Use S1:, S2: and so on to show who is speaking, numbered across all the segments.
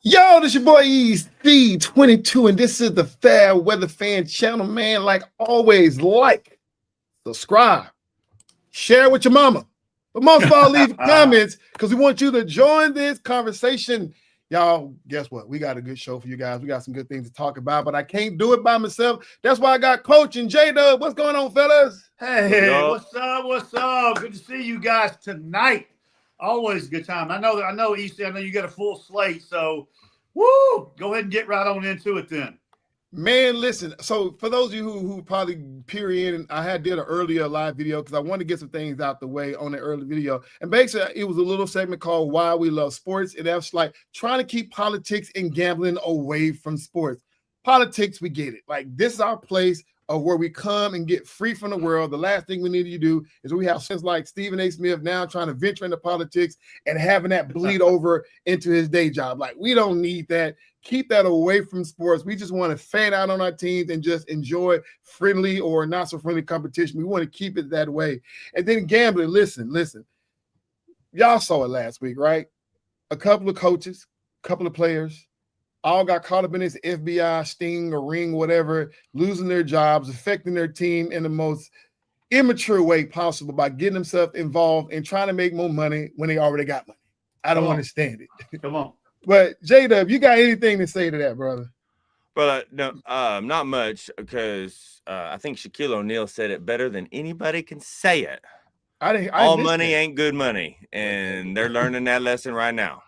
S1: Yo, this your boy EC22, and this is the FairWeather Fan channel, man. Like always, like, subscribe, share with your mama. But most of all, leave comments because we want you to join this conversation. Y'all, guess what? We got a good show for you guys. We got some good things to talk about, but I can't do it by myself. That's why I got Coach and J-Dub. What's going on, fellas?
S2: Hey, what's up? What's up? Good to see you guys tonight. Always a good time. I know, EC, I know you got a full slate, so woo! Go ahead and get right on into it then.
S1: Man, listen. So for those of you who probably peer in, I did an earlier live video because I wanted to get some things out the way on the early video. And basically, it was a little segment called "Why We Love Sports," and that's like trying to keep politics and gambling away from sports. Politics, we get it. Like this is our place of where we come and get free from the world. The last thing we need to do is we have things like Stephen A. Smith now trying to venture into politics and having that bleed over into his day job. Like we don't need that. Keep that away from sports. We just want to fan out on our teams and just enjoy friendly or not so friendly competition. We want to keep it that way. And then gambling, listen. Y'all saw it last week, right? A couple of coaches, a couple of players, all got caught up in this FBI sting or ring, whatever, losing their jobs, affecting their team in the most immature way possible by getting themselves involved and trying to make more money when they already got money. I don't understand it.
S2: Come on.
S1: But J-Dub, you got anything to say to that, brother?
S3: Well, no, not much, because I think Shaquille O'Neal said it better than anybody can say it. All money ain't good money, and they're learning that lesson right now.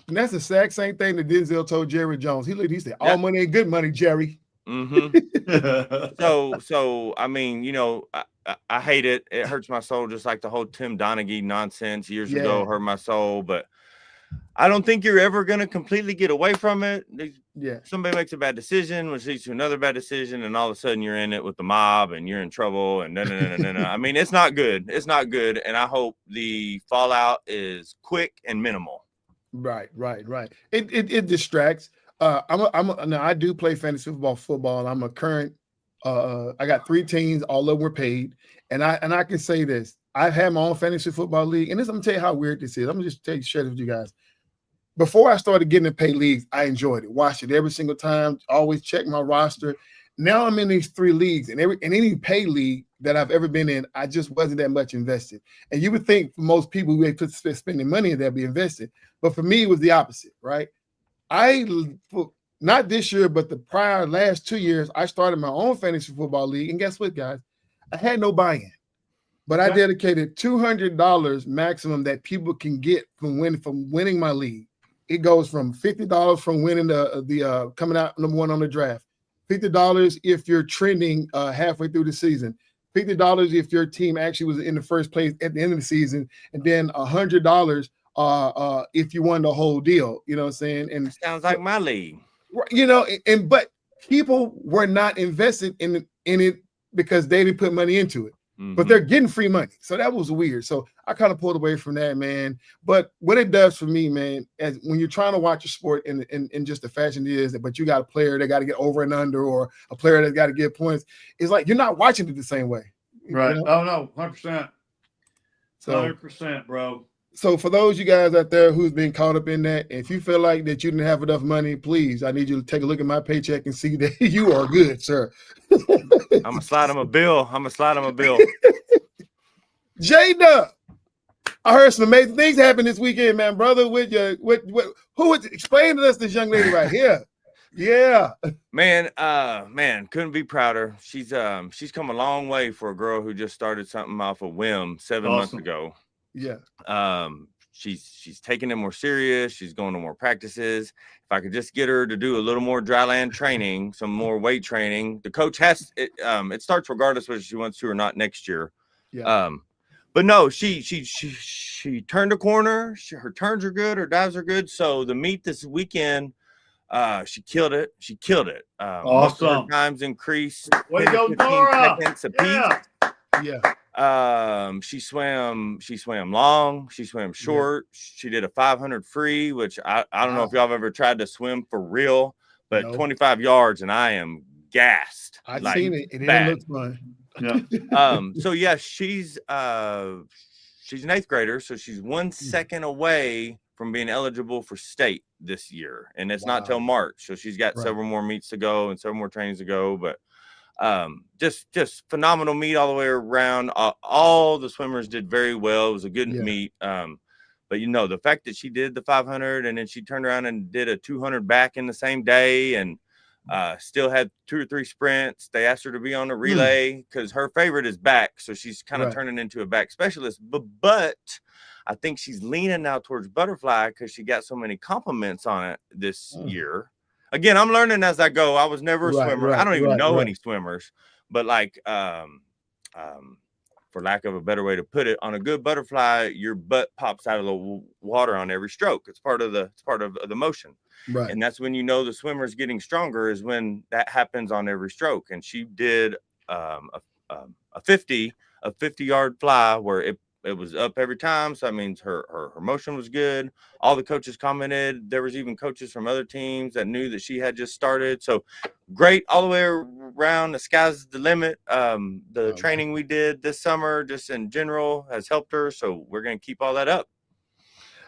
S1: And that's the exact same thing that Denzel told Jerry Jones. He said, all money ain't good money, Jerry.
S3: Mm-hmm. so I mean, you know, I hate it. It hurts my soul, just like the whole Tim Donaghy nonsense years ago hurt my soul. But I don't think you're ever going to completely get away from it. Somebody makes a bad decision, which leads to another bad decision, and all of a sudden you're in it with the mob and you're in trouble. And no. I mean, it's not good. It's not good. And I hope the fallout is quick and minimal.
S1: Right. It distracts. Now I do play fantasy football. I'm a current. I got 3 teams. All of them were paid, and I can say this. I've had my own fantasy football league, and I'm gonna tell you how weird this is. I'm gonna just tell you straight with you guys. Before I started getting in paid leagues, I enjoyed it. Watched it every single time. Always check my roster. Now I'm in these 3 leagues, and any paid league that I've ever been in, I just wasn't that much invested. And you would think for most people who put spending money in there be invested, but for me it was the opposite, right? Not this year, but the last 2 years, I started my own fantasy football league, and guess what, guys? I had no buy-in, but I dedicated $200 maximum that people can get from winning my league. It goes from $50 from winning the coming out number 1 on the draft. $50 if you're trending halfway through the season. $50 if your team actually was in the first place at the end of the season, and then $100 if you won the whole deal. You know what I'm saying? And
S3: sounds like my league.
S1: You know, but people were not invested in it because they didn't put money into it. But they're getting free money. So that was weird. So I kind of pulled away from that, man. But what it does for me, man, as when you're trying to watch a sport in just the fashion it is, but you got a player that got to get over and under, or a player that's got to get points, it's like you're not watching it the same way.
S2: Right.
S1: You know?
S2: Oh, no, 100%.
S1: So
S2: 100%, bro.
S1: So for those you guys out there who's been caught up in that, if you feel like that you didn't have enough money, please, I need you to take a look at my paycheck and see that you are good, sir.
S3: I'm gonna slide him a bill.
S1: J-Dub, I heard some amazing things happen this weekend, man, brother. Who would explain to us this young lady right here? Yeah,
S3: man, couldn't be prouder. She's come a long way for a girl who just started something off a whim 7 months ago.
S1: Yeah.
S3: She's taking it more serious. She's going to more practices. If I could just get her to do a little more dry land training, some more weight training, the coach has it. It starts regardless whether she wants to or not next year.
S1: Yeah.
S3: But no, she turned a corner. Her turns are good. Her dives are good. So the meet this weekend, she killed it.
S2: Awesome.
S3: Times increased.
S2: Way to go, Nora.
S1: Yeah.
S3: She swam long, she swam short. She did a 500 free, which I don't know if y'all have ever tried to swim for real, but 25 yards and I am gassed.
S1: I've seen it. It didn't look fun.
S3: Yeah. So yeah, she's an 8th grader, so she's 1 second away from being eligible for state this year, and it's not till March. So she's got several more meets to go and several more trainings to go. But just phenomenal meet all the way around. All the swimmers did very well. It was a good meet. But the fact that she did the 500 and then she turned around and did a 200 back in the same day, and still had 2 or 3 sprints. They asked her to be on a relay because her favorite is back, so she's kind of turning into a back specialist. But I think she's leaning now towards butterfly because she got so many compliments on it this year. Again, I'm learning as I go. I was never a swimmer. I don't even know any swimmers, but for lack of a better way to put it, on a good butterfly, your butt pops out of the water on every stroke. It's part of the motion. Right. And that's when the swimmer's getting stronger, is when that happens on every stroke. And she did a 50-yard fly where it was up every time. So that means her motion was good. All the coaches commented. There was even coaches from other teams that knew that she had just started. So great all the way around. The sky's the limit. The training we did this summer, just in general, has helped her. So we're going to keep all that up.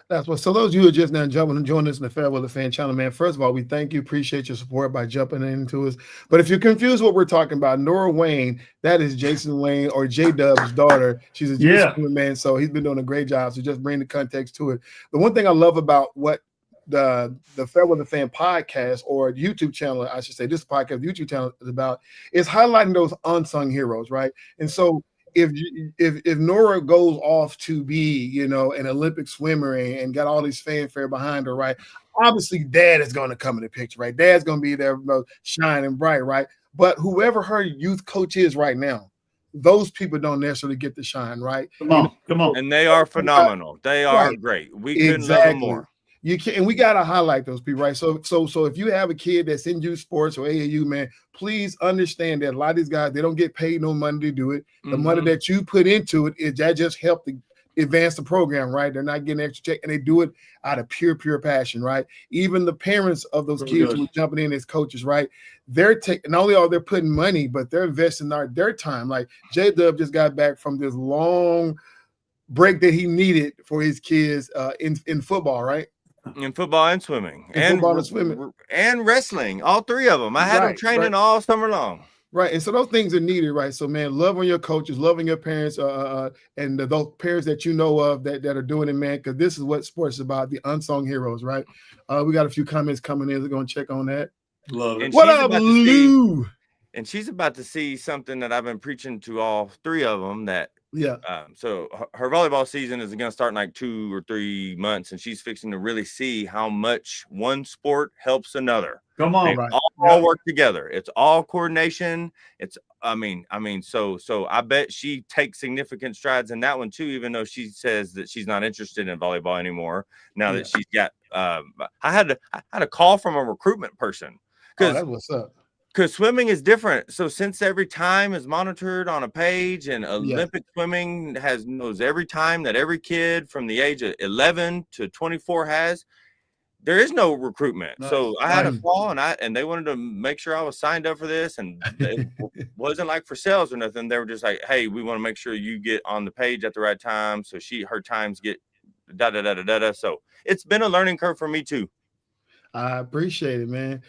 S1: That's what. So those of you who are just now jumping and joining us in the FairWeather Fan Channel, man, first of all, we thank you, appreciate your support by jumping into us. But if you're confused what we're talking about, Nora Wayne, that is Jason Wayne, or J-Dub's daughter. She's a Jewish woman, man, so he's been doing a great job. So just bring the context to it. The one thing I love about what the FairWeather Fan Podcast, or YouTube channel, I should say, this podcast YouTube channel is about, is highlighting those unsung heroes, right? And so if Nora goes off to be, an Olympic swimmer and got all this fanfare behind her, right? Obviously, Dad is going to come in the picture, right? Dad's going to be there, shining bright, right? But whoever her youth coach is right now, those people don't necessarily get the shine, right?
S2: Come on.
S3: And they are phenomenal. They are great. We couldn't love them more.
S1: You can, and we gotta highlight those people, right? So if you have a kid that's in youth sports or AAU, man, please understand that a lot of these guys, they don't get paid no money to do it. The money that you put into it that just helped to advance the program, right? They're not getting extra check, and they do it out of pure passion, right? Even the parents of those kids who are jumping in as coaches, right? They're taking, not only are they putting money, but they're investing their time. Like J-Dub just got back from this long break that he needed for his kids in football, right?
S3: In football and swimming, and wrestling, all 3 of them. I had them training all summer long.
S1: Right, and so those things are needed, right? So, man, love on your coaches, loving your parents, and those parents that you know of that are doing it, man, because this is what sports is about, the unsung heroes, right? We got a few comments coming in. We're going to check on that.
S2: Love it.
S1: What up, Lou?
S3: And she's about to see something that I've been preaching to all 3 of them, that so her volleyball season is going to start in like 2 or 3 months, and she's fixing to really see how much one sport helps another.
S2: Come on,
S3: they all work together. It's all coordination. It's so I bet she takes significant strides in that one too, even though she says that she's not interested in volleyball anymore now that she's got I had a call from a recruitment person,
S1: that's what's up.
S3: Because swimming is different. So since every time is monitored on a page, and Olympic swimming knows every time that every kid from the age of 11 to 24 has, there is no recruitment. Nice. So I had a call, and they wanted to make sure I was signed up for this, and it wasn't like for sales or nothing. They were just like, hey, we want to make sure you get on the page at the right time. So her times get da-da-da-da-da-da. So it's been a learning curve for me too.
S1: I appreciate it, man.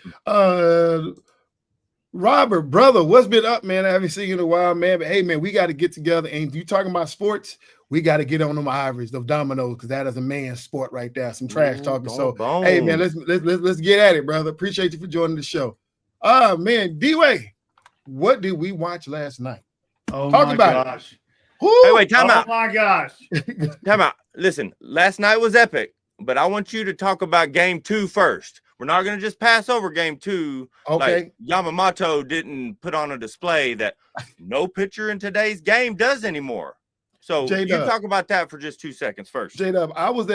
S1: Robert, brother, what's been up, man? I haven't seen you in a while, man. But hey, man, we got to get together. And if you're talking about sports, we got to get on them ivories, those dominoes, because that is a man's sport right there. Some trash talking. So, hey, man, let's get at it, brother. Appreciate you for joining the show. Man, D-Way, what did we watch last night?
S2: Oh, Talk about gosh.
S3: It. Hey, wait, time out.
S2: Oh, my gosh.
S3: Time out. Listen, last night was epic, but I want you to talk about game 2 first. We're not going to just pass over game 2.
S1: Okay.
S3: Like Yamamoto didn't put on a display that no pitcher in today's game does anymore. So
S1: J-Dub,
S3: you talk about that for just 2 seconds first.
S1: J-Dub, I was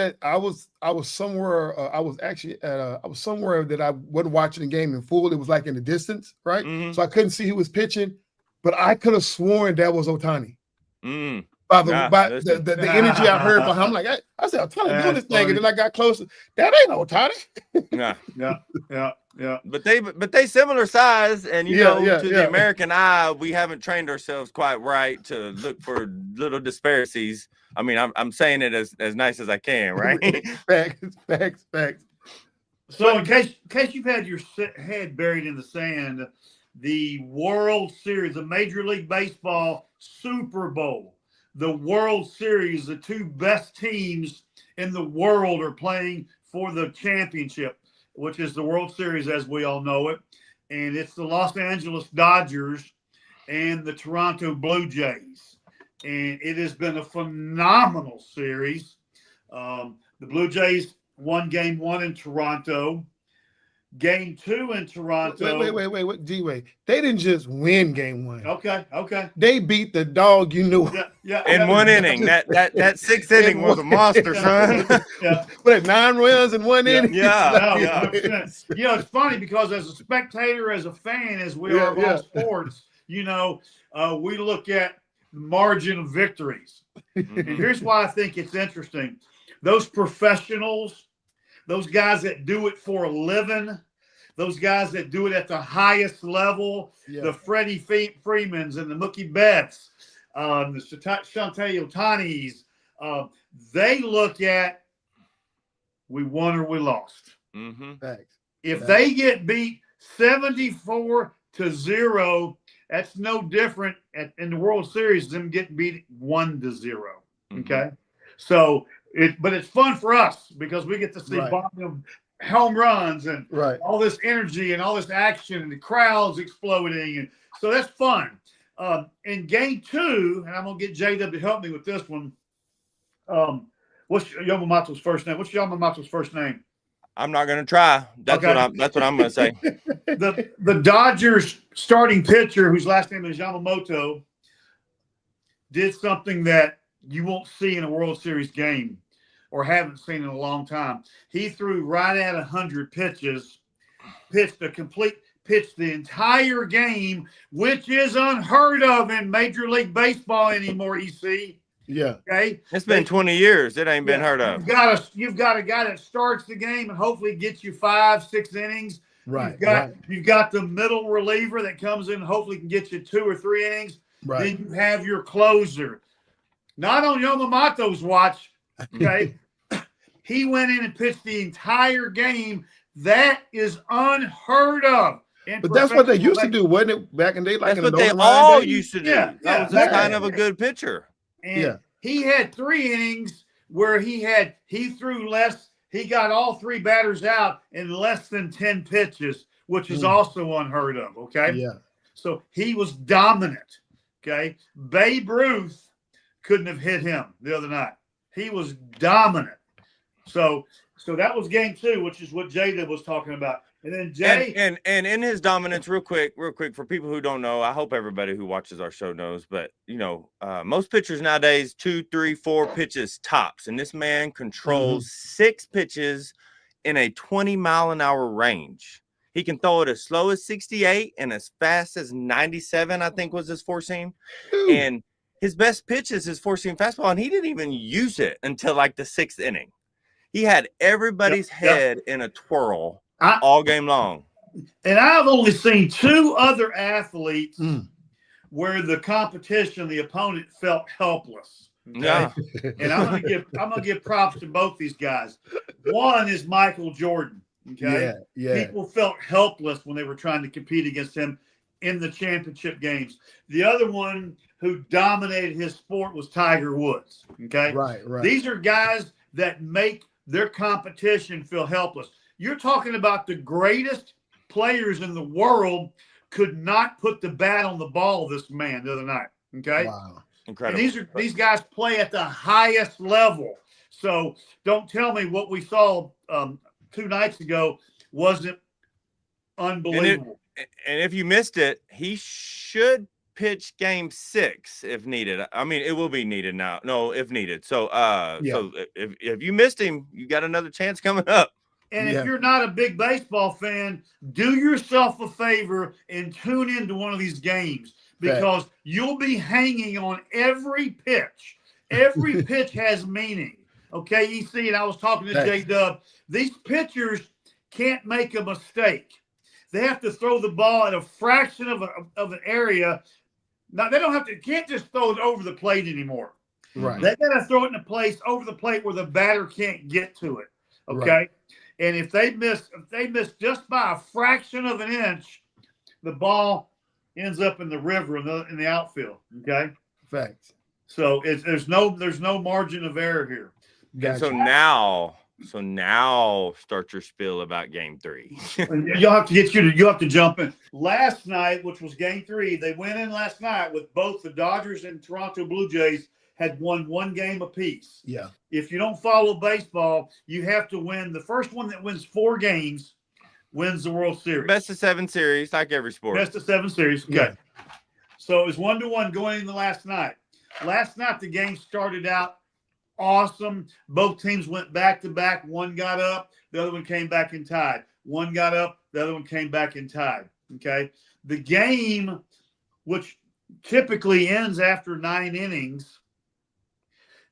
S1: somewhere. I was somewhere that I wasn't watching the game in full. It was like in the distance, right? So I couldn't see who was pitching, but I could have sworn that was Ohtani. by
S3: Nah,
S1: the energy I heard behind. I'm like, I said, I'm trying to do this thing, and then I got closer. That ain't no Toddy.
S2: Yeah.
S3: But they similar size, and you know, to the American eye, we haven't trained ourselves quite right to look for little disparities. I mean, I'm saying it as nice as I can, right?
S1: Facts.
S2: So in case you've had your head buried in the sand, the World Series, the Major League Baseball Super Bowl, the World Series, the two best teams in the world are playing for the championship, which is the World Series as we all know it. And it's the Los Angeles Dodgers and the Toronto Blue Jays. And it has been a phenomenal series. The Blue Jays won game 1 in Toronto. Game 2 in Toronto.
S1: Wait. G-Way. They didn't just win game 1.
S2: Okay.
S1: They beat the dog you knew.
S2: Yeah.
S3: In one inning. That sixth inning was a monster, son.
S1: What, 9 runs in 1 inning?
S2: Yeah. You know, it's funny because as a spectator, as a fan, as we are of all sports, you know, we look at the margin of victories. And here's why I think it's interesting. Those professionals, those guys that do it for a living, those guys that do it at the highest level, the Freddie Freemans and the Mookie Betts, the Shohei Ohtanis, they look at we won or we lost. If they get beat 74-0, that's no different in the World Series than them getting beat 1-0. Okay, so. But it's fun for us because we get to see home runs and all this energy and all this action and the crowds exploding. And so that's fun. In game 2, and I'm going to get J-Dub to help me with this one. What's Yamamato's first name? What's Yamamato's first name?
S3: I'm not going to try. That's what I'm going to say.
S2: The Dodgers starting pitcher, whose last name is Yamamoto, did something that you won't see in a World Series game or haven't seen in a long time. He threw right at 100 pitches, pitched the entire game, which is unheard of in Major League Baseball anymore, EC.
S1: Yeah.
S2: Okay.
S3: It's been 20 years. It ain't been heard of.
S2: You've got a guy that starts the game and hopefully gets you 5-6 innings.
S1: Right.
S2: You've got the middle reliever that comes in and hopefully can get you 2 or 3 innings. Then you have your closer. Not on Yamamoto's watch, okay? He went in and pitched the entire game. That is unheard of.
S1: But that's what they used to do, wasn't it? Back in the day,
S3: that's what they all used to do. That was kind of a good pitcher.
S2: And he had 3 innings where he threw less. He got all 3 batters out in less than 10 pitches, which is also unheard of, okay?
S1: Yeah.
S2: So he was dominant, okay? Babe Ruth couldn't have hit him the other night. He was dominant. So that was game 2, which is what Jada was talking about. And then Jay
S3: and in his dominance, real quick, for people who don't know, I hope everybody who watches our show knows, but you know, most pitchers nowadays 2, 3, 4 pitches tops, and this man controls 6 pitches in a 20-mile-an-hour range. He can throw it as slow as 68 and as fast as 97, I think was his 4-seam. And his best pitch is his 4-seam fastball, and he didn't even use it until like the 6th inning. He had everybody's head in a twirl all game long.
S2: And I've only seen 2 other athletes where the competition, the opponent felt helpless. Okay?
S3: Yeah.
S2: And I'm gonna give props to both these guys. One is Michael Jordan. Okay.
S1: Yeah.
S2: People felt helpless when they were trying to compete against him in the championship games. The other one who dominated his sport was Tiger Woods. Okay.
S1: Right.
S2: These are guys that make their competition feel helpless. You're talking about the greatest players in the world could not put the bat on the ball of this man the other night. Okay.
S1: Wow.
S3: Incredible.
S2: And these guys play at the highest level. So don't tell me what we saw 2 nights ago wasn't unbelievable.
S3: And if you missed it, he should pitch game 6 if needed. I mean, it will be needed now. No, if needed. So so if you missed him, you got another chance coming up.
S2: And if you're not a big baseball fan, do yourself a favor and tune into one of these games because you'll be hanging on every pitch. Every pitch has meaning. Okay, EC, and I was talking to J-Dub. These pitchers can't make a mistake. They have to throw the ball at a fraction of an area. Now, they can't just throw it over the plate anymore.
S1: Right.
S2: They got to throw it in a place over the plate where the batter can't get to it. Okay.
S1: Right.
S2: And if they miss just by a fraction of an inch, the ball ends up in the river in the outfield. Okay.
S1: Facts.
S2: So there's no margin of error here.
S1: Gotcha.
S3: So now start your spiel about game 3.
S2: You'll have to jump in. Last night, which was game 3, they went in last night with both the Dodgers and Toronto Blue Jays had won one game apiece.
S1: Yeah.
S2: If you don't follow baseball, you have to win. The first one that wins 4 games wins the World Series.
S3: Best of 7 series, like every sport.
S2: Best of 7 series. Okay. Yeah. So it was 1-1 going into last night. Last night, the game started out awesome. Both teams went back-to-back. One got up. The other one came back and tied. One got up. The other one came back and tied. Okay. The game, which typically ends after 9 innings,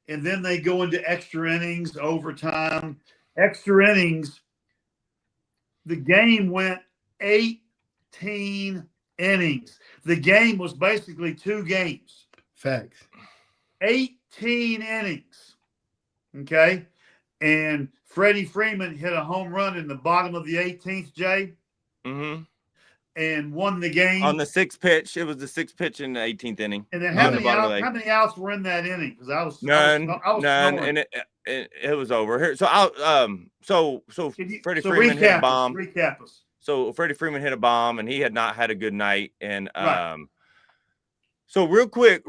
S2: and then they go into extra innings, overtime, extra innings. The game went 18 innings. The game was basically 2 games.
S1: Facts.
S2: 18 innings. Okay. And Freddie Freeman hit a home run in the bottom of the 18th, Jay.
S3: Mm-hmm.
S2: And won the game.
S3: On the 6th pitch. It was the 6th pitch in the 18th inning.
S2: And then how many outs were in that inning? Because I was
S3: none.
S2: Snoring.
S3: And it was over. Here. So Freddie Freeman hit a bomb.
S2: Recap us.
S3: So Freddie Freeman hit a bomb, and he had not had a good night. And
S2: right.
S3: So real quick,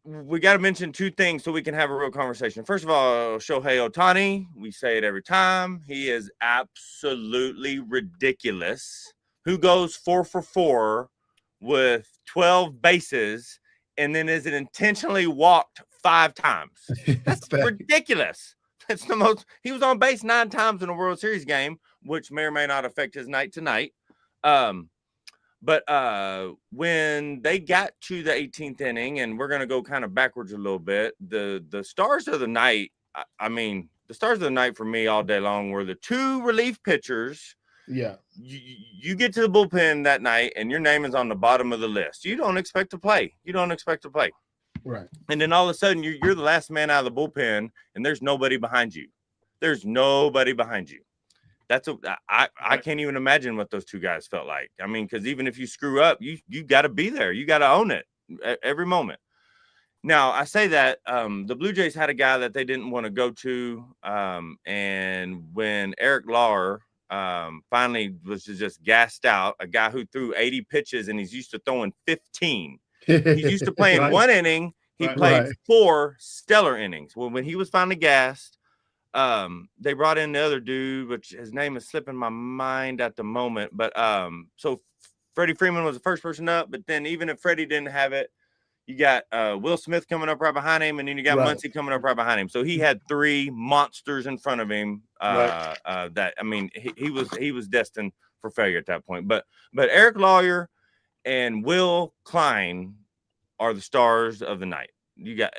S3: we got to mention 2 things so we can have a real conversation. First of all, Shohei Ohtani, we say it every time. He is absolutely ridiculous. Who goes 4 for 4 with 12 bases and then is intentionally walked 5 times? That's ridiculous. That's the most. He was on base 9 times in a World Series game, which may or may not affect his night tonight. But when they got to the 18th inning, and we're going to go kind of backwards a little bit, the stars of the night, the stars of the night for me all day long were the 2 relief pitchers.
S1: Yeah.
S3: You get to the bullpen that night, and your name is on the bottom of the list. You don't expect to play.
S1: Right.
S3: And then all of a sudden, you're the last man out of the bullpen, and there's nobody behind you. I can't even imagine what those 2 guys felt like. I mean, because even if you screw up, you got to be there. You got to own it every moment. Now, I say that the Blue Jays had a guy that they didn't want to go to, and when Eric Lauer finally was just gassed out, a guy who threw 80 pitches and he's used to throwing 15. He's used to playing right. 1 inning. He played 4 stellar innings. Well, when he was finally gassed, they brought in the other dude, which his name is slipping my mind at the moment. But so Freddie Freeman was the first person up. But then even if Freddie didn't have it, you got Will Smith coming up right behind him, and then you got Muncy coming up right behind him. So he had 3 monsters in front of him. He was destined for failure at that point. But Eric Lauer and Will Klein are the stars of the night. You got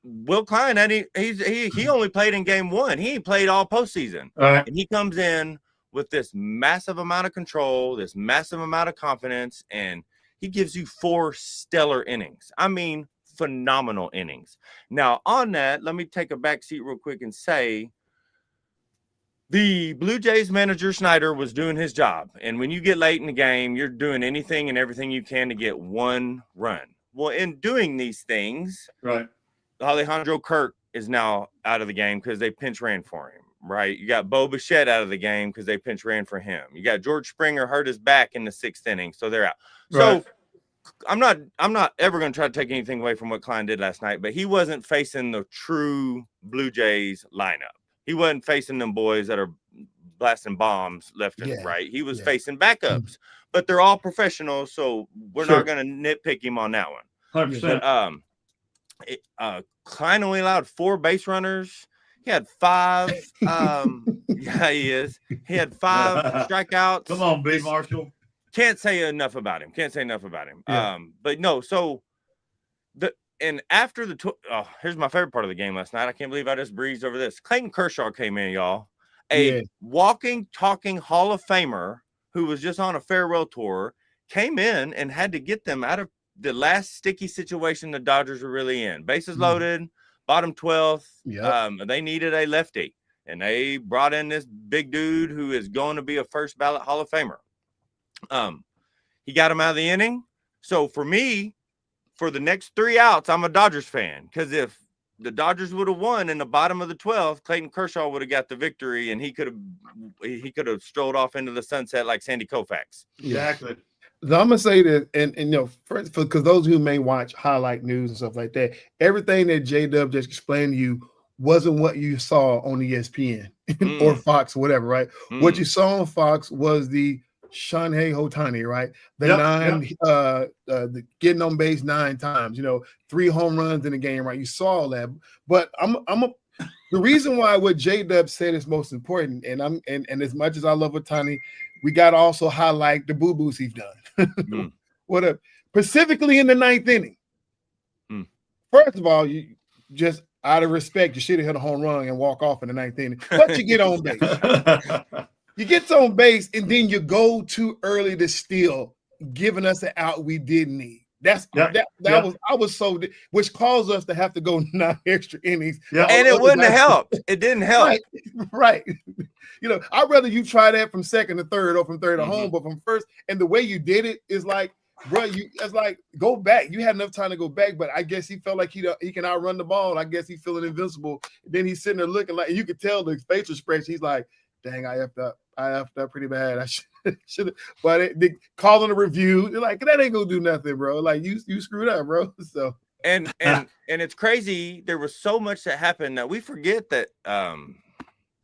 S3: Will Klein, and he only played in game 1. He ain't played all postseason. And he comes in with this massive amount of control, this massive amount of confidence, and he gives you 4 stellar innings. I mean, phenomenal innings. Now, on that, let me take a back seat real quick and say the Blue Jays manager Snyder was doing his job. And when you get late in the game, you're doing anything and everything you can to get 1 run. Well, in doing these things,
S2: right,
S3: Alejandro Kirk is now out of the game because they pinch ran for him, right? You got Bo Bichette out of the game because they pinch ran for him. You got George Springer hurt his back in the 6th inning, so they're out. Right. So I'm not ever going to try to take anything away from what Klein did last night, but he wasn't facing the true Blue Jays lineup. He wasn't facing them boys that are blasting bombs left and right. He was facing backups, but they're all professionals, so we're not going to nitpick him on that one.
S2: 100%.
S3: But Klein only allowed 4 base runners. He had 5. Yeah, he is. He had 5 strikeouts.
S2: Come on, Big Marshall.
S3: Can't say enough about him.
S2: Yeah.
S3: But no, so and after here's my favorite part of the game last night. I can't believe I just breezed over this. Clayton Kershaw came in, y'all. A walking, talking Hall of Famer who was just on a farewell tour came in and had to get them out of the last sticky situation the Dodgers were really in. Bases loaded, bottom 12th. They needed a lefty, and they brought in this big dude who is going to be a first ballot Hall of Famer. He got him out of the inning. So for me, for the next 3 outs, I'm a Dodgers fan, because if the Dodgers would have won in the bottom of the 12th, Clayton Kershaw would have got the victory, and he could have strolled off into the sunset like Sandy Koufax.
S2: Exactly.
S1: So I'm gonna say that, and because those who may watch highlight news and stuff like that, everything that J-Dub just explained to you wasn't what you saw on ESPN or Fox, whatever, right? What you saw on Fox was the Shohei Ohtani, right? The getting on base 9 times, 3 home runs in the game, right? You saw all that. But the reason why what J-Dub said is most important, and as much as I love Ohtani, we got to also highlight the boo-boos he's done. Whatever. Specifically in the 9th inning. First of all, you just out of respect, you should have hit a home run and walk off in the 9th inning. But you get on base. You get on base, and then you go too early to steal, giving us an out we didn't need. Which caused us to have to go 9 extra innings.
S3: And it wouldn't have helped. It didn't help.
S1: Right. I'd rather you try that from second to third or from third to home, but from first. And the way you did it is like, bro, it's like, go back. You had enough time to go back, but I guess he felt like he can outrun the ball. I guess he's feeling invincible. Then he's sitting there looking like, and you could tell the facial expression. He's like, dang, I effed up pretty bad. I should have, but they calling a review. They're like, that ain't gonna do nothing, bro. Like you screwed up, bro. So
S3: and it's crazy. There was so much that happened that we forget that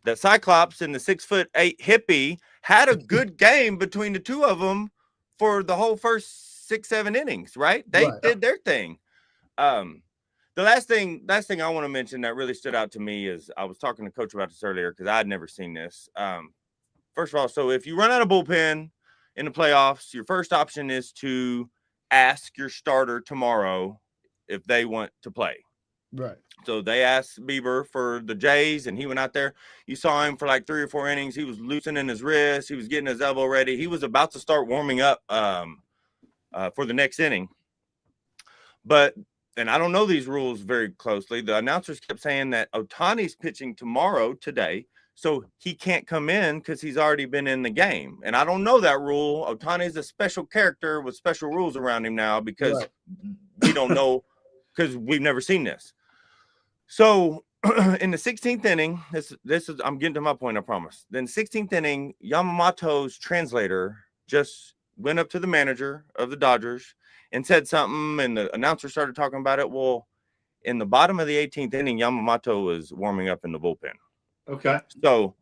S3: that Cyclops and the 6'8" hippie had a good game between the two of them for the whole first 6-7 innings. Right? They did their thing. The last thing I want to mention that really stood out to me is I was talking to Coach about this earlier because I'd never seen this. First of all, so if you run out of bullpen in the playoffs, your first option is to ask your starter tomorrow if they want to play.
S1: Right.
S3: So they asked Bieber for the Jays, and he went out there. You saw him for like 3 or 4 innings. He was loosening his wrist. He was getting his elbow ready. He was about to start warming up for the next inning. And I don't know these rules very closely. The announcers kept saying that Ohtani's pitching today, so he can't come in because he's already been in the game. And I don't know that rule. Ohtani's a special character with special rules around him now because we don't know, because we've never seen this. So in the 16th inning, this is I'm getting to my point, I promise. Then 16th inning, Yamamoto's translator just went up to the manager of the Dodgers and said something, and the announcer started talking about it. Well, in the bottom of the 18th inning, Yamamoto was warming up in the bullpen.
S2: Okay.
S3: So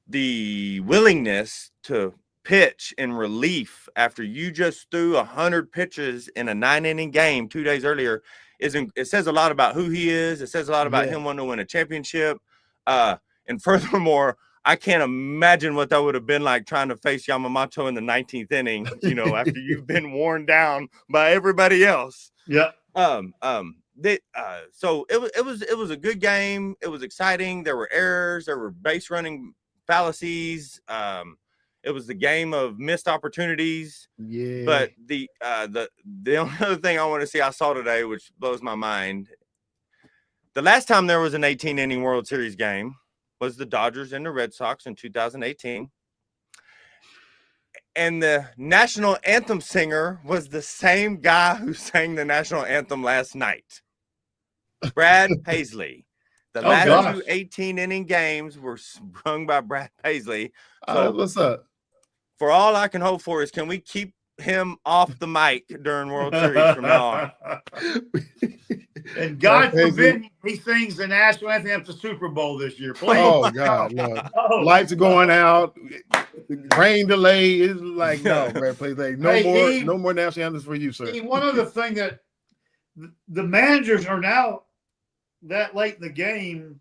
S3: the willingness to pitch in relief after you just threw 100 pitches in a 9-inning game 2 days earlier it says a lot about who he is. It says a lot about him wanting to win a championship. And furthermore, I can't imagine what that would have been like trying to face Yamamoto in the 19th inning, after you've been worn down by everybody else.
S2: Yeah.
S3: So it was a good game. It was exciting. There were errors. There were base running fallacies. It was the game of missed opportunities.
S1: Yeah.
S3: But the only other thing I saw today, which blows my mind, the last time there was an 18-inning World Series game was the Dodgers and the Red Sox in 2018. And the national anthem singer was the same guy who sang the national anthem last night, Brad Paisley. The last 2 18-inning games were sung by Brad Paisley. So
S1: what's up?
S3: For all I can hope for is, can we keep him off the mic during World Series from now on?
S2: And God forbid he sings the national anthem at the Super Bowl this year. Please.
S1: Oh, God, Lord. Lights are going out. Rain delay is like, no, Brad Paisley. No more national anthems for you, sir.
S2: One other thing that the managers are now, that late in the game,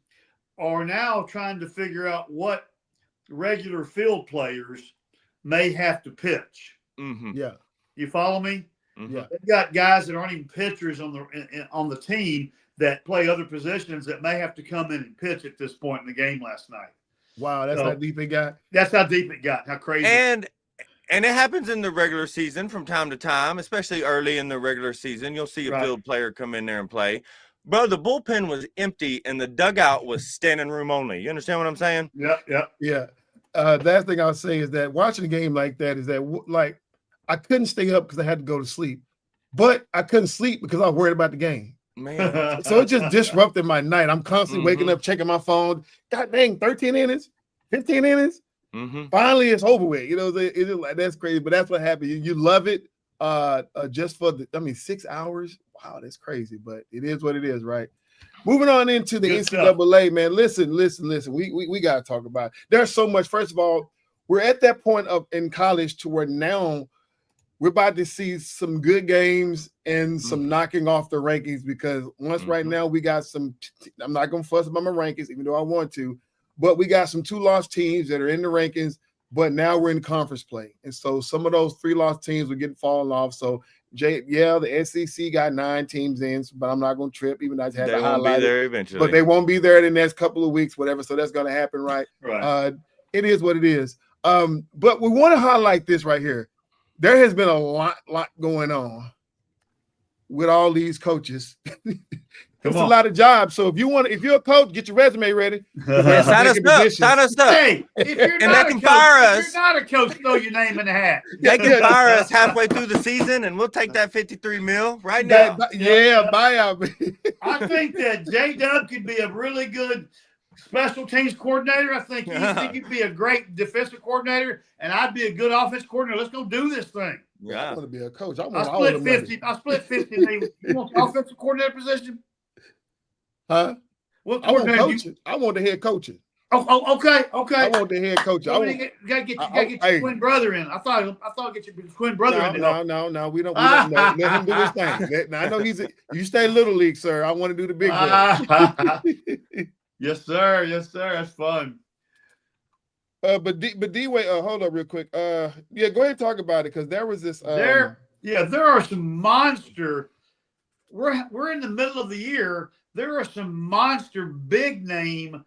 S2: are now trying to figure out what regular field players may have to pitch.
S3: Mm-hmm.
S1: Yeah.
S2: You follow me?
S1: Yeah.
S2: They've got guys that aren't even pitchers on the team that play other positions that may have to come in and pitch at this point in the game last night.
S1: Wow, that's how deep it got.
S2: That's how deep it got. How crazy.
S3: And it happens in the regular season from time to time, especially early in the regular season. You'll see a field player come in there and play. Bro, the bullpen was empty and the dugout was standing room only. You understand what I'm saying?
S2: Yeah.
S1: Last thing I'll say is that watching a game like that is that, like, I couldn't stay up because I had to go to sleep, but I couldn't sleep because I was worried about the game.
S3: Man.
S1: So it just disrupted my night. I'm constantly waking up, checking my phone. God dang, 13 innings, 15 innings. Finally, it's over with. You know, it's like, that's crazy, but that's what happened. You love it just for 6 hours. Wow, that's crazy, but it is what it is, right? Moving on into the NCAA, man. Listen. We got to talk about it. There's so much. First of all, we're at that point in college to where now we're about to see some good games and some knocking off the rankings, because right now we got some – I'm not going to fuss about my rankings, even though I want to, but we got some 2-loss teams that are in the rankings, but now we're in conference play. And so some of those 3-loss teams are getting fallen off. So, the SEC got 9 teams in, but I'm not going to trip, even though I had to highlight it. They won't be there
S3: eventually.
S1: But they won't be there in the next couple of weeks, whatever. So that's going to happen, right?
S2: Right.
S1: It is what it is. But we want to highlight this right here. There has been a lot going on with all these coaches. It's a lot of jobs. So if you're a coach, get your resume ready.
S3: Sign us up.
S2: Hey, if you're not a coach, throw your name in the hat.
S3: They can fire us halfway through the season, and we'll take that $53 million right now.
S1: Buyout.
S2: I think that J-Dub could be a really good special teams coordinator. I think he'd be a great defensive coordinator, and I'd be a good offense coordinator. Let's go do this thing.
S1: Yeah, I want to be a coach. I
S2: split 50. I split 50. You want the offensive coordinator position?
S1: Huh?
S2: What
S1: I want coaching. I want the head coaching.
S2: Oh, okay.
S1: I want the head coaching.
S2: You gotta get your twin brother in. I thought get your twin brother in.
S1: No. We don't let him do his thing. I know you stay little league, sir. I want to do the big one.
S2: Yes, sir. That's fun.
S1: But D-Way, hold up real quick. Go ahead and talk about it, because there was this.
S2: There are some monster. We're in the middle of the year. There are some monster big name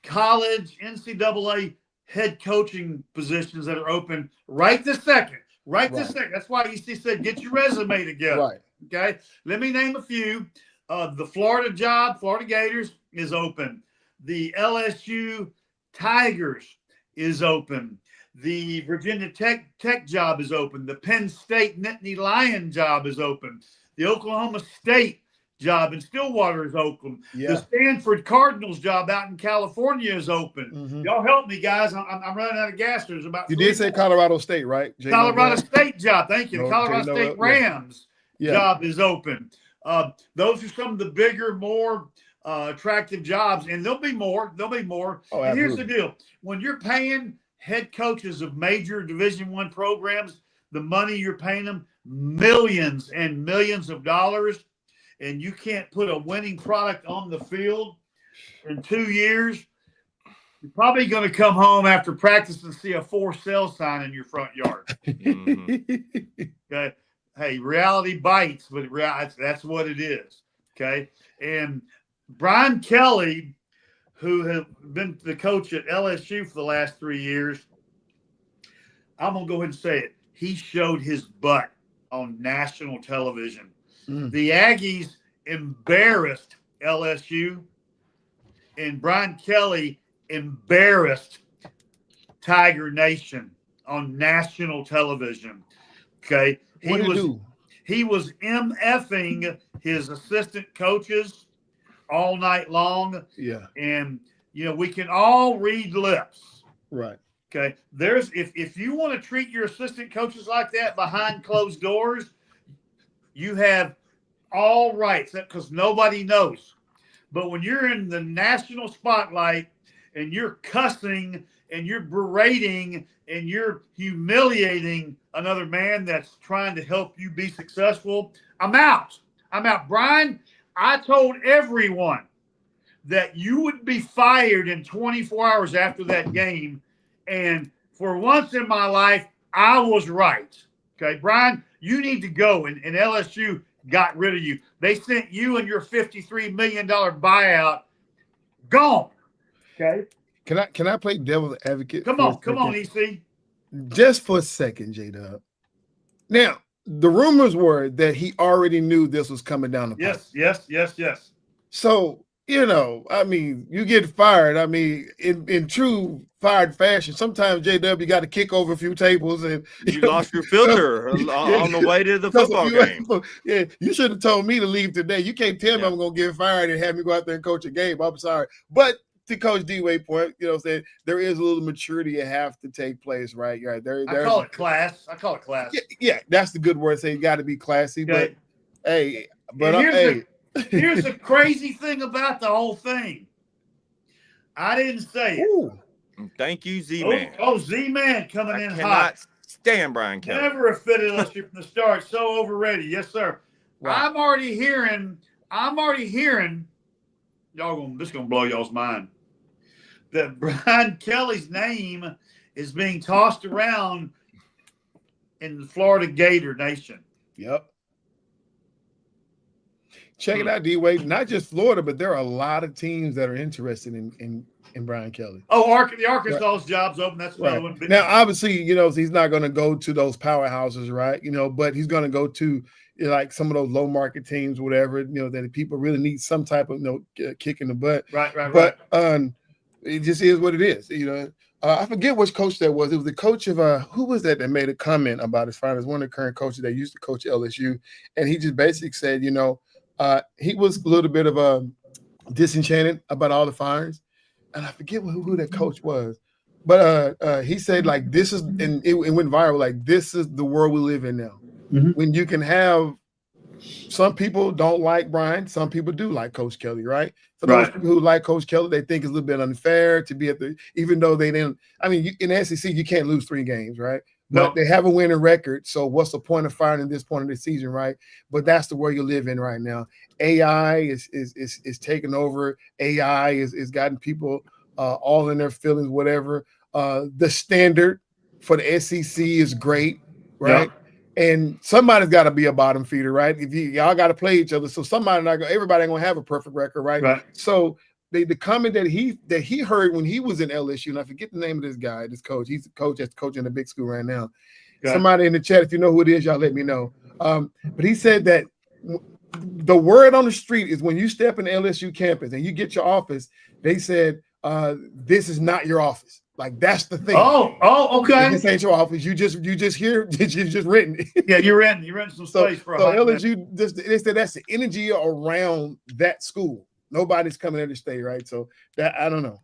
S2: college NCAA head coaching positions that are open right this second. That's why he said get your resume together.
S1: Right.
S2: Okay. Let me name a few. The Florida job, Florida Gators, is open. The LSU Tigers is open. The Virginia Tech job is open. The Penn State Nittany Lion job is open. The Oklahoma State job in Stillwater is open.
S1: Yeah.
S2: The Stanford Cardinals job out in California is open. Y'all help me, guys. I'm running out of gas. There's about.
S1: You did say Colorado State, right?
S2: Colorado State job. Thank you. The Colorado State Rams job is open. Those are some of the bigger, more attractive jobs, and there'll be more.
S1: Oh,
S2: and here's the deal: when you're paying head coaches of major Division I programs the money you're paying them, millions and millions of dollars, and you can't put a winning product on the field in 2 years, you're probably going to come home after practice and see a for sale sign in your front yard. Okay. Hey, reality bites, but that's what it is. Okay. And Brian Kelly, who has been the coach at LSU for the last 3 years, I'm going to go ahead and say it. He showed his butt on national television. The Aggies embarrassed LSU, and Brian Kelly embarrassed Tiger Nation on national television. Okay. He was MFing his assistant coaches all night long.
S1: Yeah.
S2: And, we can all read lips.
S1: Right.
S2: Okay. If you want to treat your assistant coaches like that behind closed doors, you have all rights, because nobody knows. But when you're in the national spotlight and you're cussing and you're berating and you're humiliating another man that's trying to help you be successful, I'm out. Brian, I told everyone that you would be fired in 24 hours after that game. And for once in my life, I was right. Okay, Brian, You need to go. And LSU got rid of you. They sent you and your $53 million buyout gone. Okay.
S1: Can I play devil's advocate?
S2: Come on, EC.
S1: Just for a second, J-Dub. Now, the rumors were that he already knew this was coming down the pipe.
S2: Yes.
S1: So, I mean, you get fired. I mean, in true fired fashion, sometimes JW got to kick over a few tables and
S3: you lost your filter on the way to the football game.
S1: Yeah, you should have told me to leave today. You can't tell me I'm going to get fired and have me go out there and coach a game. I'm sorry. But to Coach D-Wade point, saying there is a little maturity that have to take place, right? Right.
S2: I call it class.
S1: Yeah, that's the good word. Say you got to be classy. Okay. But hey,
S2: here's the crazy thing about the whole thing. I didn't say it.
S1: Ooh.
S3: Thank you, Z-Man.
S2: Z-Man coming in hot.
S3: Stand Brian Kelly.
S2: Never a fit LSU from the start. So overrated. Yes, sir. Right. I'm already hearing. This is gonna blow y'all's mind. That Brian Kelly's name is being tossed around in the Florida Gator Nation.
S1: Yep. Check it out, D-Wade. Not just Florida, but there are a lot of teams that are interested in Brian Kelly.
S2: Oh, the Arkansas's job's open. That's another one.
S1: Now, obviously, he's not going to go to those powerhouses, right? But he's going to go to like some of those low market teams, whatever. That people really need some type of kick in the butt.
S2: Right.
S1: But it just is what it is. I forget which coach that was. It was the coach of who was that made a comment about his finals. One of the current coaches that used to coach LSU, and he just basically said, he was a little bit of disenchanted about all the firings, and I forget who that coach was, but he said like this is, and it went viral. Like this is the world we live in now, when you can have some people don't like Brian, some people do like Coach Kelly, right? For those people who like Coach Kelly, they think it's a little bit unfair to be even though they didn't. I mean, in the SEC, you can't lose 3 games, right? But they have a winning record, so what's the point of firing at this point of the season, right? But that's the world you live in right now. AI is taking over. AI is gotten people all in their feelings, whatever. The standard for the SEC is great, right? And somebody's got to be a bottom feeder, right? If y'all got to play each other, so everybody ain't gonna have a perfect record, right? So the comment that he heard when he was in LSU, and I forget the name of this guy, this coach. He's a coach that's coaching a big school right now. Somebody in the chat, if you know who it is, y'all let me know. But he said that the word on the street is when you step in the LSU campus and you get your office, they said this is not your office. Like that's the thing.
S2: Oh, okay.
S1: This ain't your office. You just here. You just written.
S2: Yeah, you're renting some space for.
S1: So LSU, they said that's the energy around that school. Nobody's coming there to stay, right? So that I don't know.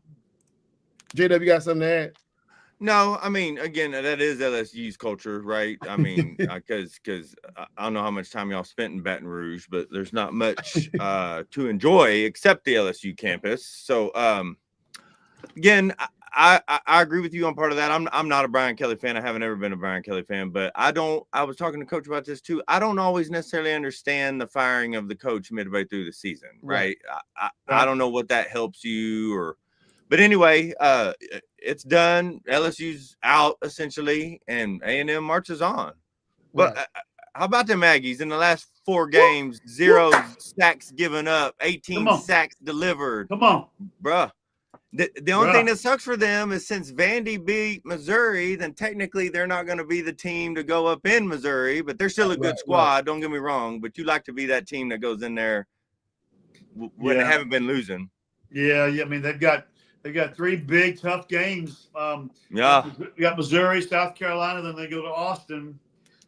S1: JW, you got something to add?
S3: No, I mean, again, that is LSU's culture, right? I mean, because I don't know how much time y'all spent in Baton Rouge, but there's not much to enjoy except the LSU campus. So, again, I agree with you on part of that. I'm not a Brian Kelly fan. I haven't ever been a Brian Kelly fan, but I was talking to Coach about this too. I don't always necessarily understand the firing of the coach midway through the season, right? I don't know what that helps you but anyway, it's done. LSU's out essentially, and A&M marches on. But how about the Aggies in the last 4 games? 0 sacks given up, 18 sacks delivered.
S2: Come on,
S3: bruh. The only thing that sucks for them is since Vandy beat Missouri, then technically they're not going to be the team to go up in Missouri, but they're still a good squad. Don't get me wrong, but you like to be that team that goes in there when they haven't been losing.
S2: Yeah. I mean, they've got 3 big tough games. We got Missouri, South Carolina, then they go to Austin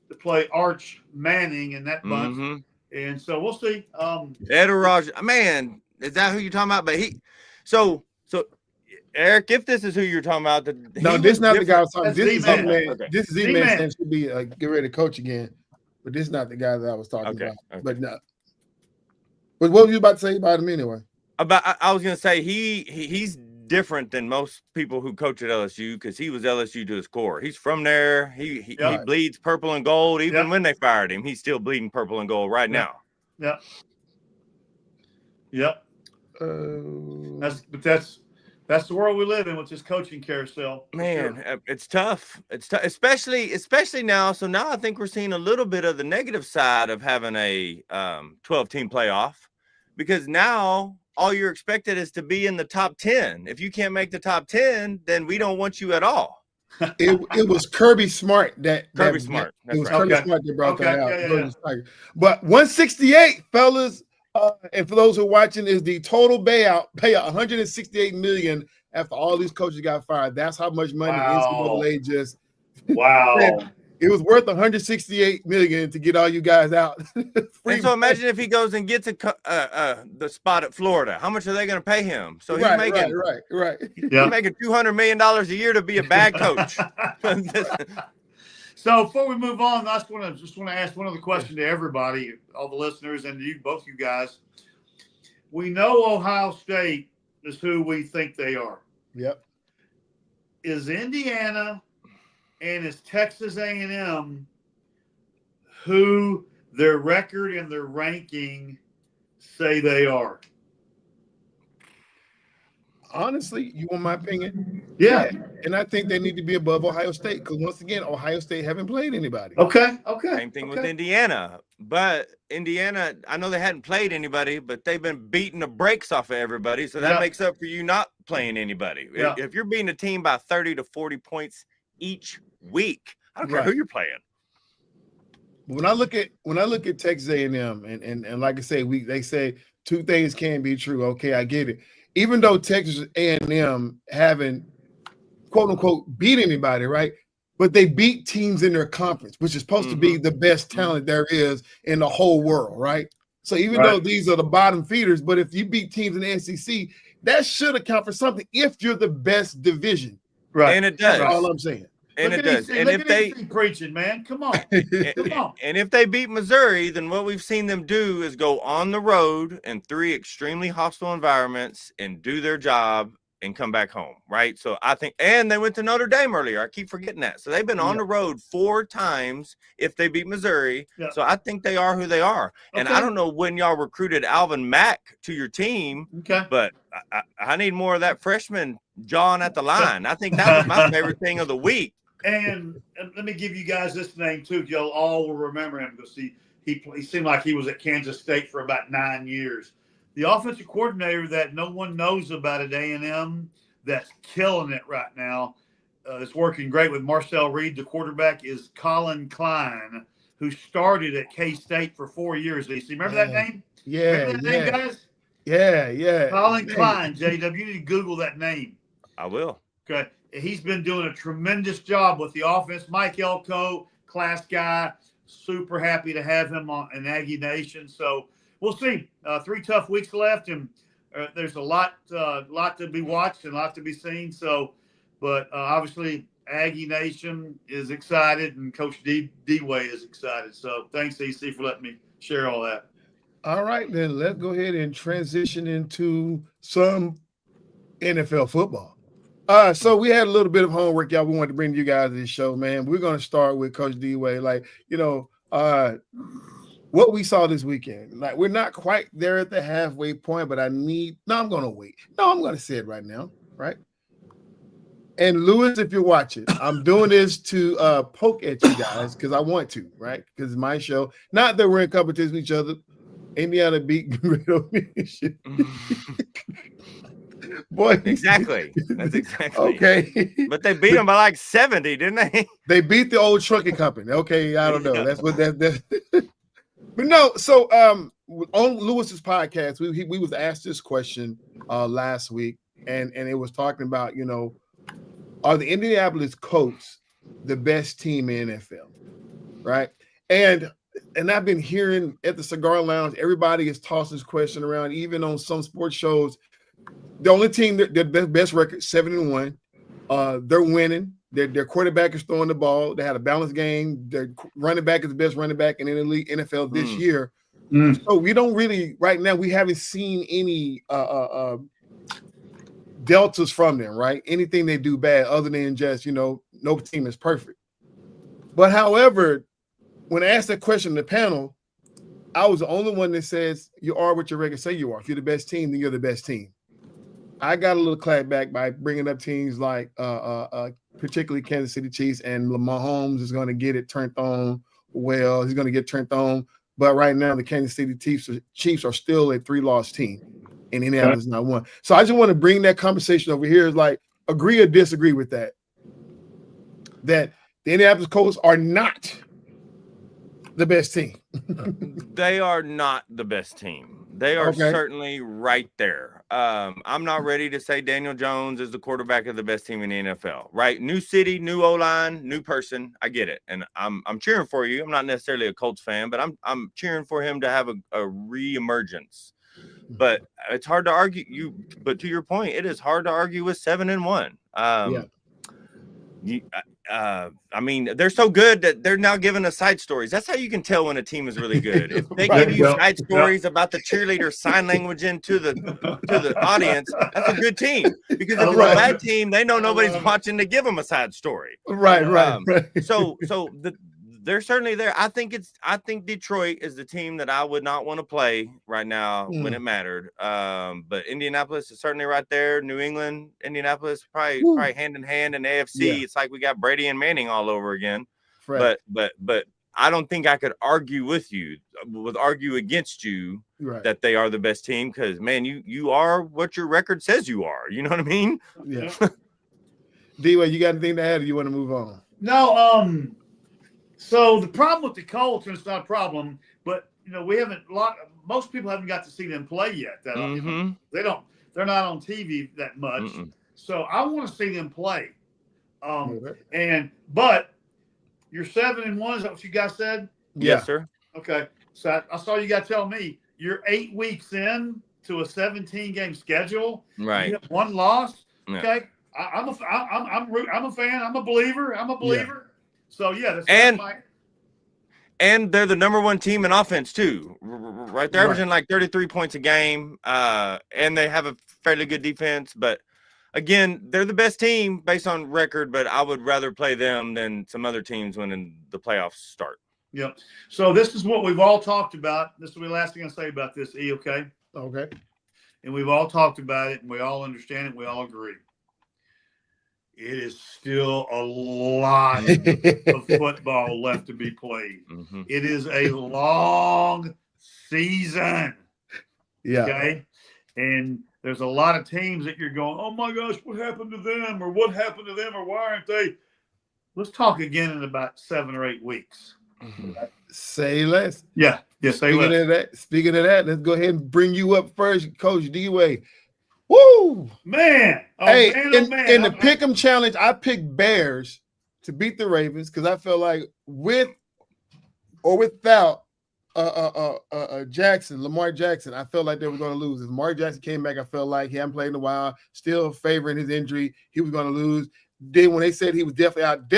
S2: to play Arch Manning in that bunch, and so we'll see.
S3: Ed Orage, man, is that who you're talking about? But so. Eric, if this is who you're talking about,
S1: no, this is not the guy I was talking. This is Z-Man.
S2: Okay.
S1: This is Z-Man saying should be get ready to coach again, but this is not the guy that I was talking about. Okay. But no. But what were you about to say about him anyway?
S3: I was going to say he's different than most people who coach at LSU because he was LSU to his core. He's from there. He bleeds purple and gold. Even when they fired him, he's still bleeding purple and gold right now.
S2: Yep. That's the world we live in with this coaching carousel.
S3: Man,
S2: sure.
S3: it's tough. It's tough, especially now. So now I think we're seeing a little bit of the negative side of having a 12-team playoff, because now all you're expected is to be in the top 10. If you can't make the top 10, then we don't want you at all.
S1: It was Kirby Smart that
S3: Smart.
S1: It was
S3: right.
S1: Kirby Smart that brought that out.
S2: Yeah.
S1: But 168, fellas, and for those who are watching, is the total payout 168 million after all these coaches got fired. That's how much money the NCAA just it was worth 168 million to get all you guys out.
S3: And so imagine if he goes and gets the spot at Florida. How much are they going to pay him? So he's making
S1: right.
S3: He's making $200 million a year to be a bad coach.
S2: So before we move on, I just want to ask one other question to everybody, all the listeners, and you, both you guys. We know Ohio State is who we think they are.
S1: Yep.
S2: Is Indiana and is Texas A&M who their record and their ranking say they are?
S1: Honestly, you want my opinion?
S2: Yeah.
S1: And I think they need to be above Ohio State because, once again, Ohio State haven't played anybody.
S2: Okay.
S3: Same thing with Indiana. But Indiana, I know they hadn't played anybody, but they've been beating the brakes off of everybody. So that makes up for you not playing anybody.
S2: Yeah.
S3: If you're beating a team by 30 to 40 points each week, I don't care who you're playing.
S1: When I look at Texas A&M, and like I say, they say two things can be true. Okay, I get it. Even though Texas A&M haven't, quote unquote, beat anybody, right? But they beat teams in their conference, which is supposed to be the best talent there is in the whole world, right? So even though these are the bottom feeders, but if you beat teams in the SEC, that should account for something if you're the best division.
S2: Right.
S3: And it does.
S1: That's all I'm saying.
S3: And it does. And if they
S2: preaching, man, come on.
S3: And if they beat Missouri, then what we've seen them do is go on the road in 3 extremely hostile environments and do their job and come back home, right? So I think, and they went to Notre Dame earlier. I keep forgetting that. So they've been on the road 4 times if they beat Missouri. Yeah. So I think they are who they are. Okay. And I don't know when y'all recruited Alvin Mack to your team, but I need more of that freshman John at the line. I think that was my favorite thing of the week.
S2: And let me give you guys this name too. Y'all all will remember him because he seemed like he was at Kansas State for about 9 years. The offensive coordinator that no one knows about at A&M that's killing it right now, is working great with Marcel Reed, the quarterback, is Colin Klein, who started at K-State for 4 years. DC, remember that name?
S1: Yeah.
S2: Remember that name, guys?
S1: Yeah.
S2: Colin Klein, JW. You need to Google that name.
S3: I will.
S2: Okay. He's been doing a tremendous job with the offense. Mike Elko, class guy, super happy to have him in Aggie Nation. So we'll see. 3 tough weeks left, and there's a lot to be watched and a lot to be seen. So, but obviously Aggie Nation is excited, and Coach D-Way is excited. So thanks, EC, for letting me share all that.
S1: All right, then let's go ahead and transition into some NFL football. So we had a little bit of homework, y'all. We wanted to bring you guys to this show, man. We're going to start with Coach D-Way. Like, what we saw this weekend. Like, we're not quite there at the halfway point, but I'm going to wait. No, I'm going to say it right now, right? And Lewis, if you're watching, I'm doing this to poke at you guys because I want to, right? Because it's my show. Not that we're in competition with each other. Indiana beat Great Oak Michigan. Boy,
S3: exactly. That's exactly
S1: okay.
S3: But they beat them by like 70, didn't they?
S1: They beat the old trucking company. Okay, I don't know. That's what that. But no, so on Lewis's podcast, we was asked this question last week, and it was talking about, are the Indianapolis Colts the best team in NFL, right? And I've been hearing at the Cigar Lounge, everybody has tossed this question around, even on some sports shows. The only team that their best record, 7-1. They're winning. Their quarterback is throwing the ball. They had a balanced game. Their running back is the best running back in the league NFL this year. So we don't really, right now, we haven't seen any deltas from them, right? Anything they do bad other than just, no team is perfect. But however, when I asked that question in the panel, I was the only one that says you are what your records say you are. If you're the best team, then you're the best team. I got a little clapback by bringing up teams like particularly Kansas City Chiefs, and Mahomes is going to get it turned on. Well, he's going to get turned on, but right now the Kansas City Chiefs are still a 3-loss team, and Indianapolis is not one. So I just want to bring that conversation over here. Is like agree or disagree with that. That the Indianapolis Colts are not the best team.
S3: They are not the best team. They are certainly right there. I'm not ready to say Daniel Jones is the quarterback of the best team in the NFL. Right? New city, new O-line, new person. I get it, and I'm cheering for you. I'm not necessarily a Colts fan, but I'm cheering for him to have a re-emergence. But it's hard to argue. But to your point, it is hard to argue with 7-1. I mean, they're so good that they're now giving us side stories. That's how you can tell when a team is really good. If they give you side stories about the cheerleader sign language into the audience, that's a good team. Because if it's a bad team, they know nobody's watching to give them a side story.
S1: Right.
S3: So they're certainly there. I think Detroit is the team that I would not want to play right now when it mattered. But Indianapolis is certainly right there. New England, Indianapolis, probably hand in hand in the AFC. Yeah. It's like we got Brady and Manning all over again. Right. But I don't think I could argue against you that they are the best team, because man, you are what your record says you are. You know what I mean?
S1: Yeah. D-Way, you got anything to add, or you want to move on?
S2: No. So the problem with the Colts, and it's not a problem, but most people haven't got to see them play yet. They're not on TV that much. Mm-mm. So I want to see them play. But you're 7-1, is that what you guys said?
S3: Yes, sir.
S2: Okay. So I saw you guys tell me you're 8 weeks in to a 17-game schedule.
S3: Right.
S2: You have 1 loss.
S3: Yeah.
S2: Okay. I'm a fan. I'm a believer. Yeah. So that's
S3: and they're the number 1 team in offense too, right? They're averaging like 33 points a game, and they have a fairly good defense. But again, they're the best team based on record. But I would rather play them than some other teams when the playoffs start.
S2: Yep. So this is what we've all talked about. This will be the last thing I say about this. Okay.
S1: Okay.
S2: And we've all talked about it, and we all understand it. We all agree. It is still a lot of football left to be played. Mm-hmm. It is a long season.
S1: Yeah.
S2: Okay. And there's a lot of teams that you're going, oh my gosh, what happened to them? Or what happened to them? Or why aren't they? Let's talk again in about 7 or 8 weeks.
S1: Mm-hmm. Say less.
S2: Yeah. Say less.
S1: Speaking of that, let's go ahead and bring you up first, Coach D-Way. Woo!
S2: Man.
S1: In the Pick'em Challenge, I picked Bears to beat the Ravens because I felt like with or without Lamar Jackson, I felt like they were going to lose. If Lamar Jackson came back, I felt like he hadn't played in a while, still favoring his injury, he was going to lose. Then when they said he was definitely out,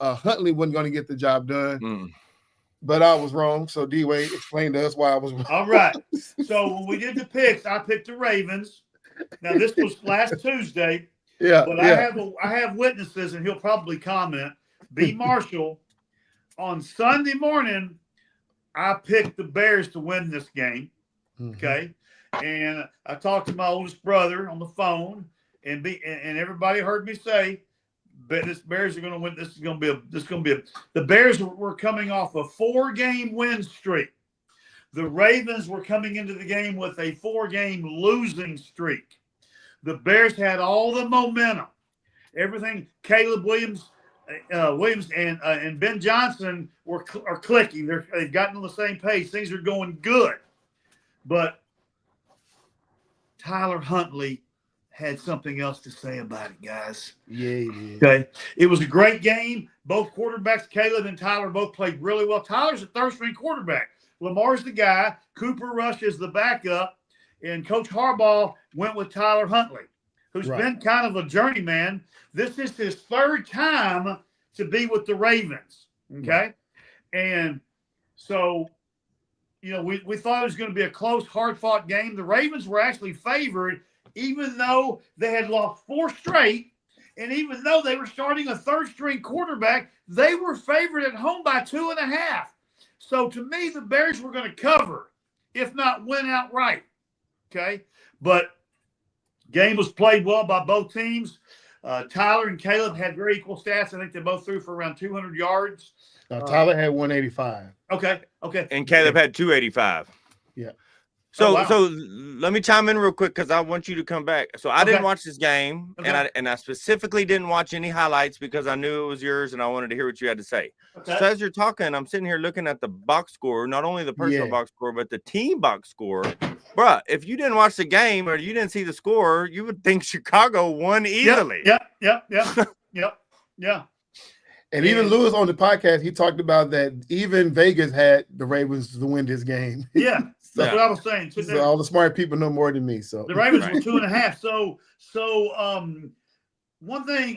S1: Huntley wasn't going to get the job done. Mm. But I was wrong. So D-Way, explain to us why I was wrong.
S2: All right. So when we did the picks, I picked the Ravens. Now this was last Tuesday.
S1: Yeah.
S2: But I have witnesses, and he'll probably comment. B. Marshall, on Sunday morning, I picked the Bears to win this game. Mm-hmm. Okay. And I talked to my oldest brother on the phone, and everybody heard me say, but this Bears are going to win. This is going to be the Bears were coming off a 4-game win streak. The Ravens were coming into the game with a 4-game losing streak. The Bears had all the momentum, everything. Caleb Williams and Ben Johnson are clicking. They've gotten on the same page. Things are going good, but Tyler Huntley had something else to say about it, guys.
S1: Yeah, he did.
S2: Okay. It was a great game. Both quarterbacks, Caleb and Tyler, both played really well. Tyler's a third-string quarterback. Lamar's the guy. Cooper Rush is the backup. And Coach Harbaugh went with Tyler Huntley, who's been kind of a journeyman. This is his 3rd time to be with the Ravens. Okay. Right. And so, we thought it was going to be a close, hard-fought game. The Ravens were actually favored, even though they had lost 4 straight, and even though they were starting a 3rd-string quarterback, they were favored at home by 2.5. So to me, the Bears were going to cover, if not win outright. Okay. But Game was played well by both teams. Tyler and Caleb had very equal stats. I think they both threw for around 200 yards.
S1: Tyler had 185.
S2: Okay.
S3: And Caleb had 285.
S1: Yeah.
S3: So let me chime in real quick because I want you to come back. So I didn't watch this game, and I specifically didn't watch any highlights because I knew it was yours and I wanted to hear what you had to say. Okay. So as you're talking, I'm sitting here looking at the box score, not only the personal box score, but the team box score. Bruh, if you didn't watch the game or you didn't see the score, you would think Chicago won easily.
S2: Yeah.
S1: And even Lewis on the podcast, he talked about that even Vegas had the Ravens to win this game.
S2: Yeah. That's what I was saying.
S1: So all the smart people know more than me. So
S2: the Ravens were 2.5. So one thing,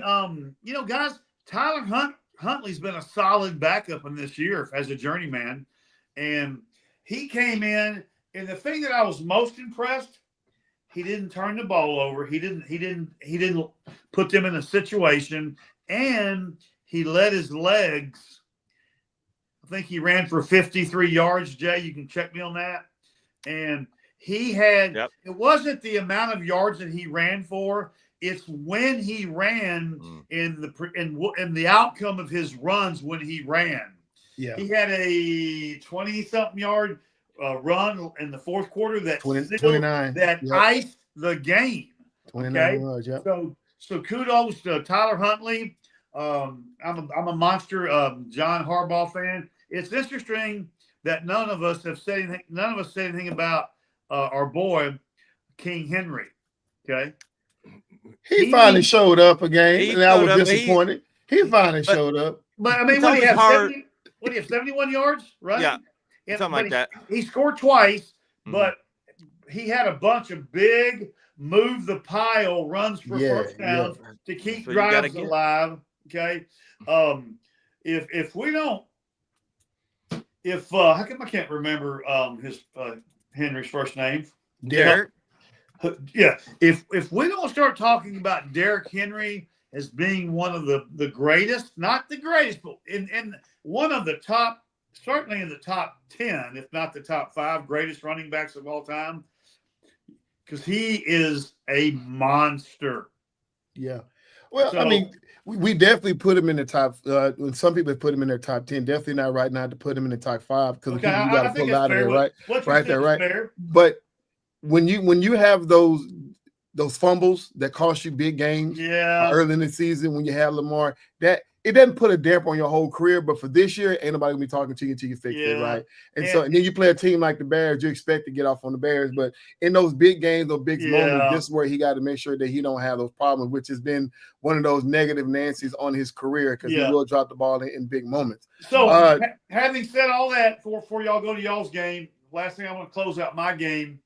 S2: guys, Tyler Huntley's been a solid backup in this year as a journeyman, and he came in. And the thing that I was most impressed, he didn't turn the ball over. He didn't put them in a situation, and he let his legs. I think he ran for 53 yards. Jay, you can check me on that. And he had it wasn't the amount of yards that he ran for, it's when he ran in the outcome of his runs when he ran. Yeah. He had a 20-something yard run in the fourth quarter that
S1: 29
S2: that iced the game.
S1: 29 yards,
S2: So kudos to Tyler Huntley. I'm a monster John Harbaugh fan. It's interesting that none of us said anything about our boy King Henry. Okay,
S1: he finally showed up again, and I was disappointed. He finally showed up.
S2: But I mean, what do you have 71 yards, right?
S3: Yeah, something like that.
S2: He scored twice, but he had a bunch of big move the pile runs for first downs to keep drives alive. Okay, if we don't. How come I can't remember his Henry's first name?
S3: Derek.
S2: Yeah. If we don't start talking about Derrick Henry as being one of the greatest, not the greatest, but in one of the top, certainly in the top 10, if not the top 5 greatest running backs of all time, because he is a monster.
S1: Yeah. Well, I mean, we definitely put him in the top. When some people put him in their top 10, definitely not right now to put him in the top 5 because you got to pull out of there, right there, right. Fair. But when you have those fumbles that cost you big games, early in the season when you have Lamar, that it doesn't put a damper on your whole career. But for this year, ain't nobody gonna be talking to you until you fix it, right? And then you play a team like the Bears, you expect to get off on the Bears, but in those big games, those big moments, this is where he got to make sure that he don't have those problems, which has been one of those negative Nancy's on his career because he will drop the ball in big moments.
S2: So having said all that, before y'all go to y'all's game, last thing I want to close out my game.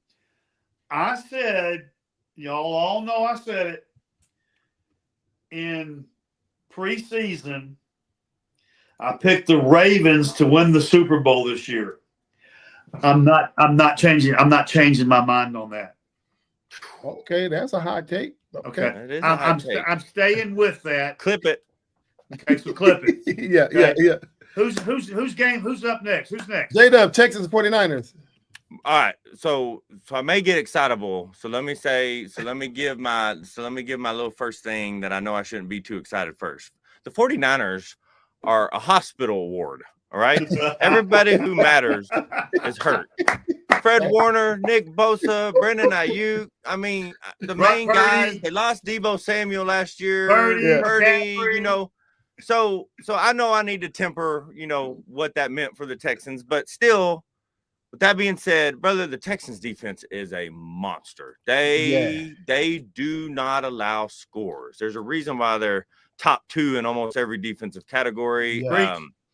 S2: I said, y'all all know I said it in preseason. I picked the Ravens to win the Super Bowl this year. I'm not changing my mind on that.
S1: Okay, that's a hot take.
S2: Okay. I'm staying with that.
S3: Clip it.
S2: Okay, so clip it.
S1: Yeah.
S2: Who's up next? Who's next?
S1: J-Dub, Texans 49ers.
S3: All right, so I may get excitable. So let me give my little first thing that I know I shouldn't be too excited first. The 49ers are a hospital ward, all right? Everybody who matters is hurt. Fred Warner, Nick Bosa, Brandon Ayuk. I mean, the main guys. They lost Deebo Samuel last year. Purdy, So I know I need to temper, what that meant for the Texans, but still. With that being said, brother, the Texans defense is a monster. They do not allow scores. There's a reason why they're top 2 in almost every defensive category.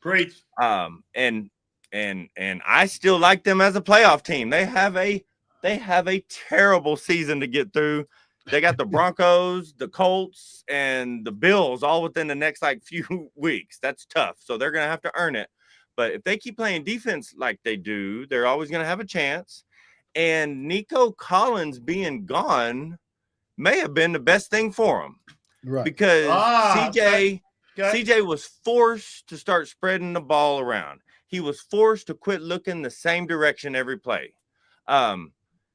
S2: Preach.
S3: And I still like them as a playoff team. They have a terrible season to get through. They got the Broncos, the Colts, and the Bills all within the next few weeks. That's tough. So they're gonna have to earn it. But if they keep playing defense like they do, they're always going to have a chance. And Nico Collins being gone may have been the best thing for him. Right. Because CJ was forced to start spreading the ball around. He was forced to quit looking the same direction every play.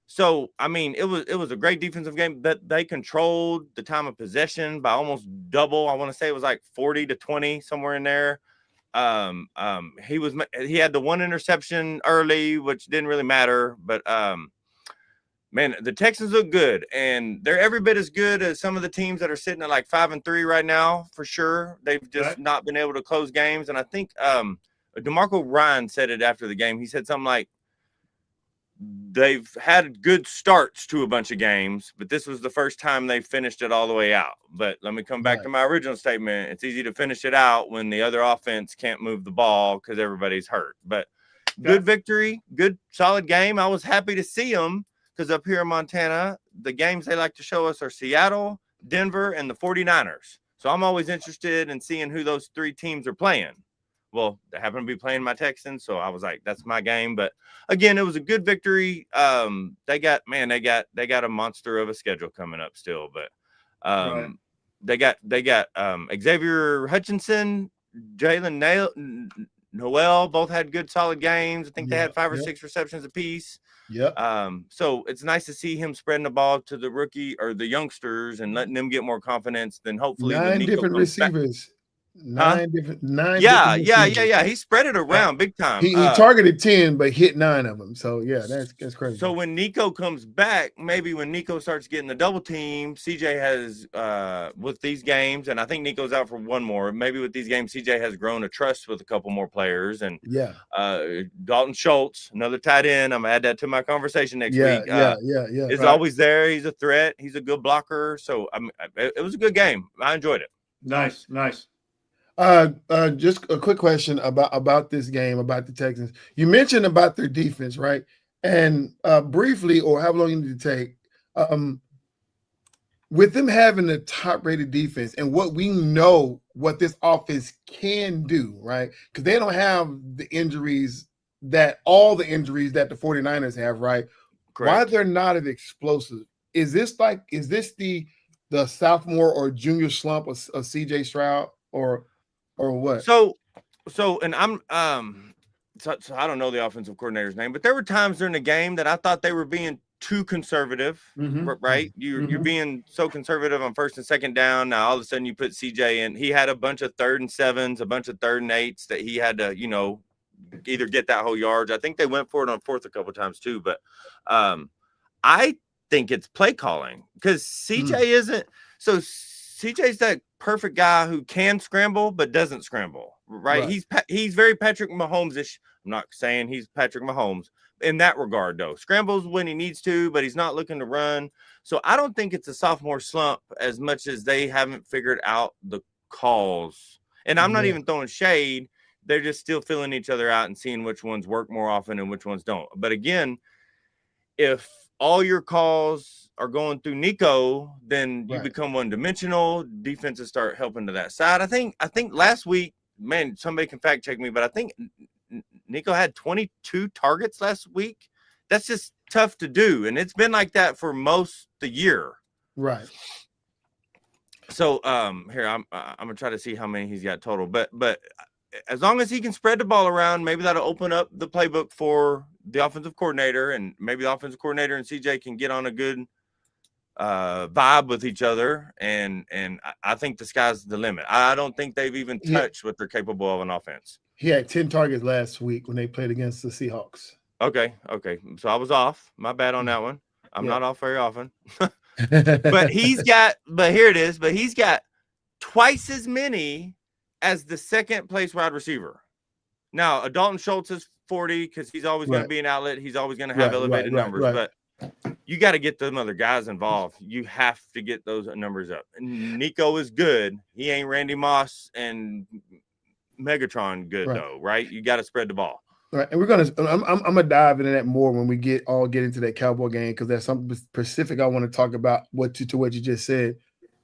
S3: So, I mean, it was a great defensive game that they controlled the time of possession by almost double. I want to say it was like 40-20, somewhere in there. He had the one interception early, which didn't really matter, but man, the Texans look good, and they're every bit as good as some of the teams that are sitting at like 5-3 right now, for sure. They've just not been able to close games. And I think DeMarco Ryan said it after the game. He said something like, they've had good starts to a bunch of games, but this was the first time they finished it all the way out. But let me come back to my original statement. It's easy to finish it out when the other offense can't move the ball because everybody's hurt. But good victory, good solid game. I was happy to see them because up here in Montana, the games they like to show us are Seattle, Denver, and the 49ers. So I'm always interested in seeing who those three teams are playing. Well, they happen to be playing my Texans, so I was like, that's my game. But again, it was a good victory. They got a monster of a schedule coming up still, but they got Xavier Hutchinson, Jalen Noel, both had good solid games. I think they had 5 or 6 receptions apiece. So it's nice to see him spreading the ball to the rookie or the youngsters and letting them get more confidence. Then hopefully
S1: 9 different receivers. Nine different.
S3: He spread it around big time.
S1: He targeted 10, but hit 9 of them. So that's crazy.
S3: So when Nico comes back, maybe when Nico starts getting the double team, CJ has with these games, and I think Nico's out for one more. Maybe with these games, CJ has grown a trust with a couple more players, and Dalton Schultz, another tight end. I'm gonna add that to my conversation next week. Is always there. He's a threat. He's a good blocker. So it was a good game. I enjoyed it.
S2: Nice.
S1: Just a quick question about this game, about the Texans. You mentioned about their defense, right? And briefly, or how long you need to take, with them having a top-rated defense and what we know what this offense can do, right? Because they don't have the injuries all the injuries that the 49ers have, right?
S3: Correct.
S1: Why they're not as explosive? Is this the sophomore or junior slump of CJ Stroud or what?
S3: So and I'm so I don't know the offensive coordinator's name, but there were times during the game that I thought they were being too conservative, right? You're being so conservative on 1st and 2nd down. Now all of a sudden you put CJ in. He had a bunch of 3rd and 7s, a bunch of 3rd and 8s that he had to, either get that whole yard. I think they went for it on 4th a couple of times too, but I think it's play calling because CJ isn't. So CJ's that perfect guy who can scramble but doesn't scramble, right? He's very Patrick Mahomes-ish. I'm not saying he's Patrick Mahomes in that regard, though. Scrambles when he needs to, but he's not looking to run. So I don't think it's a sophomore slump as much as they haven't figured out the calls. And I'm not even throwing shade. They're just still filling each other out and seeing which ones work more often and which ones don't. But again, if all your calls are going through Nico, then you become one-dimensional. Defenses start helping to that side. I think last week, man, somebody can fact check me, but I think Nico had 22 targets last week. That's just tough to do, and it's been like that for most the year.
S1: Right.
S3: So here I'm gonna try to see how many he's got total, but as long as he can spread the ball around, maybe that'll open up the playbook for the offensive coordinator, and maybe the offensive coordinator and CJ can get on a good vibe with each other. And I think the sky's the limit. I don't think they've even touched what they're capable of on offense.
S1: He had 10 targets last week when they played against the Seahawks.
S3: Okay. So I was off. My bad on that one. I'm not off very often. But he's got twice as many as the second place wide receiver. Now, Dalton Schultz is 40 because he's always going to be an outlet. He's always going to have elevated numbers. But you got to get them other guys involved. You have to get those numbers up. And Nico is good. He ain't Randy Moss and Megatron good, though, right? You got to spread the ball.
S1: Right, and I'm gonna dive into that more when we get into that Cowboy game because there's something specific I want to talk about to what you just said.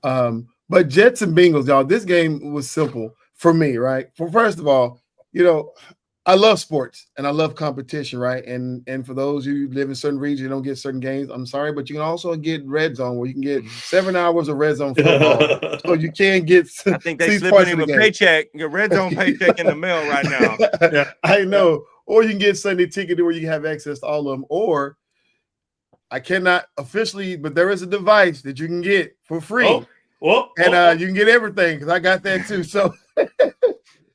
S1: But Jets and Bengals, y'all, this game was simple for me, right? First of all, I love sports and I love competition, right? And for those who live in certain regions, you don't get certain games. I'm sorry, but you can also get red zone where you can get 7 hours of red zone football. So you can get.
S3: I think they slipping him a paycheck, a red zone paycheck in the mail right now.
S1: I know. Or you can get Sunday ticket where you can have access to all of them. Or I cannot officially, but there is a device that you can get for free. You can get everything because I got that too. So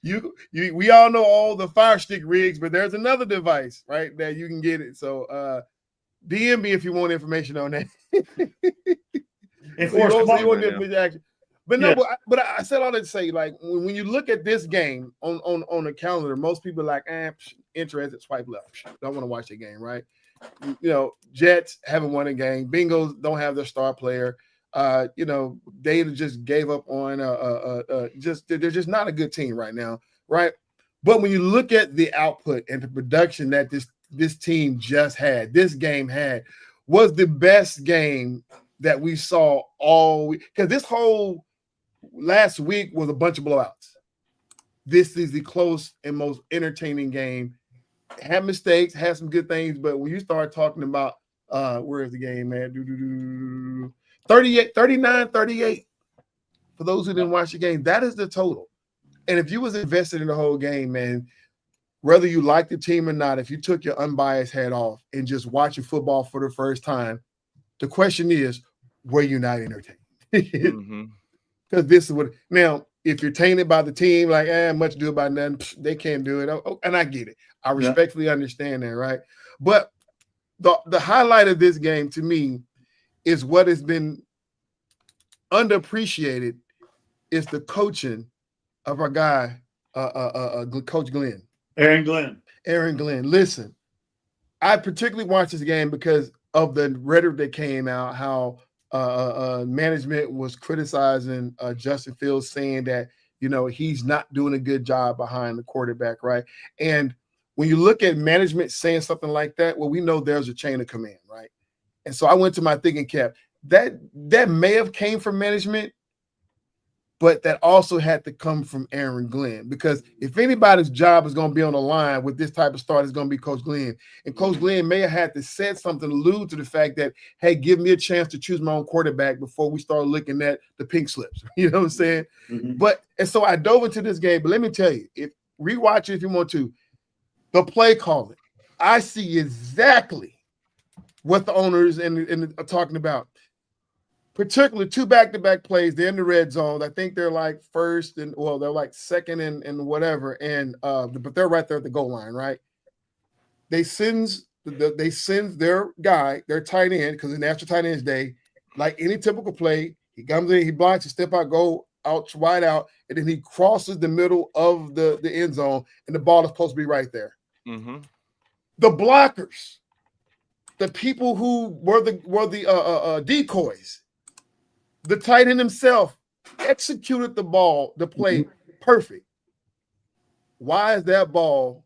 S1: we all know all the Fire Stick rigs, but there's another device, right, that you can get it. So DM me if you want information on that. But I said all that to say, like, when you look at this game on the calendar, most people are like, interested, swipe left. Don't want to watch the game, right? You know, Jets haven't won a game. Bengals don't have their star player. They just gave up on they're just not a good team right now, right? But when you look at the output and the production that this team just had, this game was the best game that we saw all week. Because this whole last week was a bunch of blowouts. This is the close and most entertaining game. Had mistakes, had some good things, but when you start talking about where is the game, man? 39-38. For those who didn't watch the game, that is the total. And if you was invested in the whole game, man, whether you like the team or not, if you took your unbiased head off and just watching football for the first time, the question is, were you not entertained? Because this is what now, if you're tainted by the team, like much ado about nothing, they can't do it. And I get it. I respectfully understand that, right? But the highlight of this game to me is what has been underappreciated is the coaching of our guy, Coach Glenn.
S2: Aaron Glenn.
S1: Listen, I particularly watched this game because of the rhetoric that came out, how management was criticizing Justin Fields, saying that, he's not doing a good job behind the quarterback, right? And when you look at management saying something like that, well, we know there's a chain of command, right? And so I went to my thinking cap. That may have came from management, but that also had to come from Aaron Glenn, because if anybody's job is going to be on the line with this type of start, it's going to be Coach Glenn. And Coach Glenn may have had to say something to allude to the fact that, hey, give me a chance to choose my own quarterback before we start looking at the pink slips. You know what I'm saying? And so I dove into this game, but let me tell you, if rewatch it if you want to, the play calling, I see exactly what the owners and are talking about. Particularly 2 back-to-back plays. They're in the red zone. I think they're like first and they're like second and whatever. And but they're right there at the goal line, right? They send their guy, their tight end, because it's National Tight Ends Day. Like any typical play, he comes in, he blocks, he step out, go out wide out, and then he crosses the middle of the end zone, and the ball is supposed to be right there. The blockers, the people who were the decoys. The tight end himself executed the play perfect. Why is that ball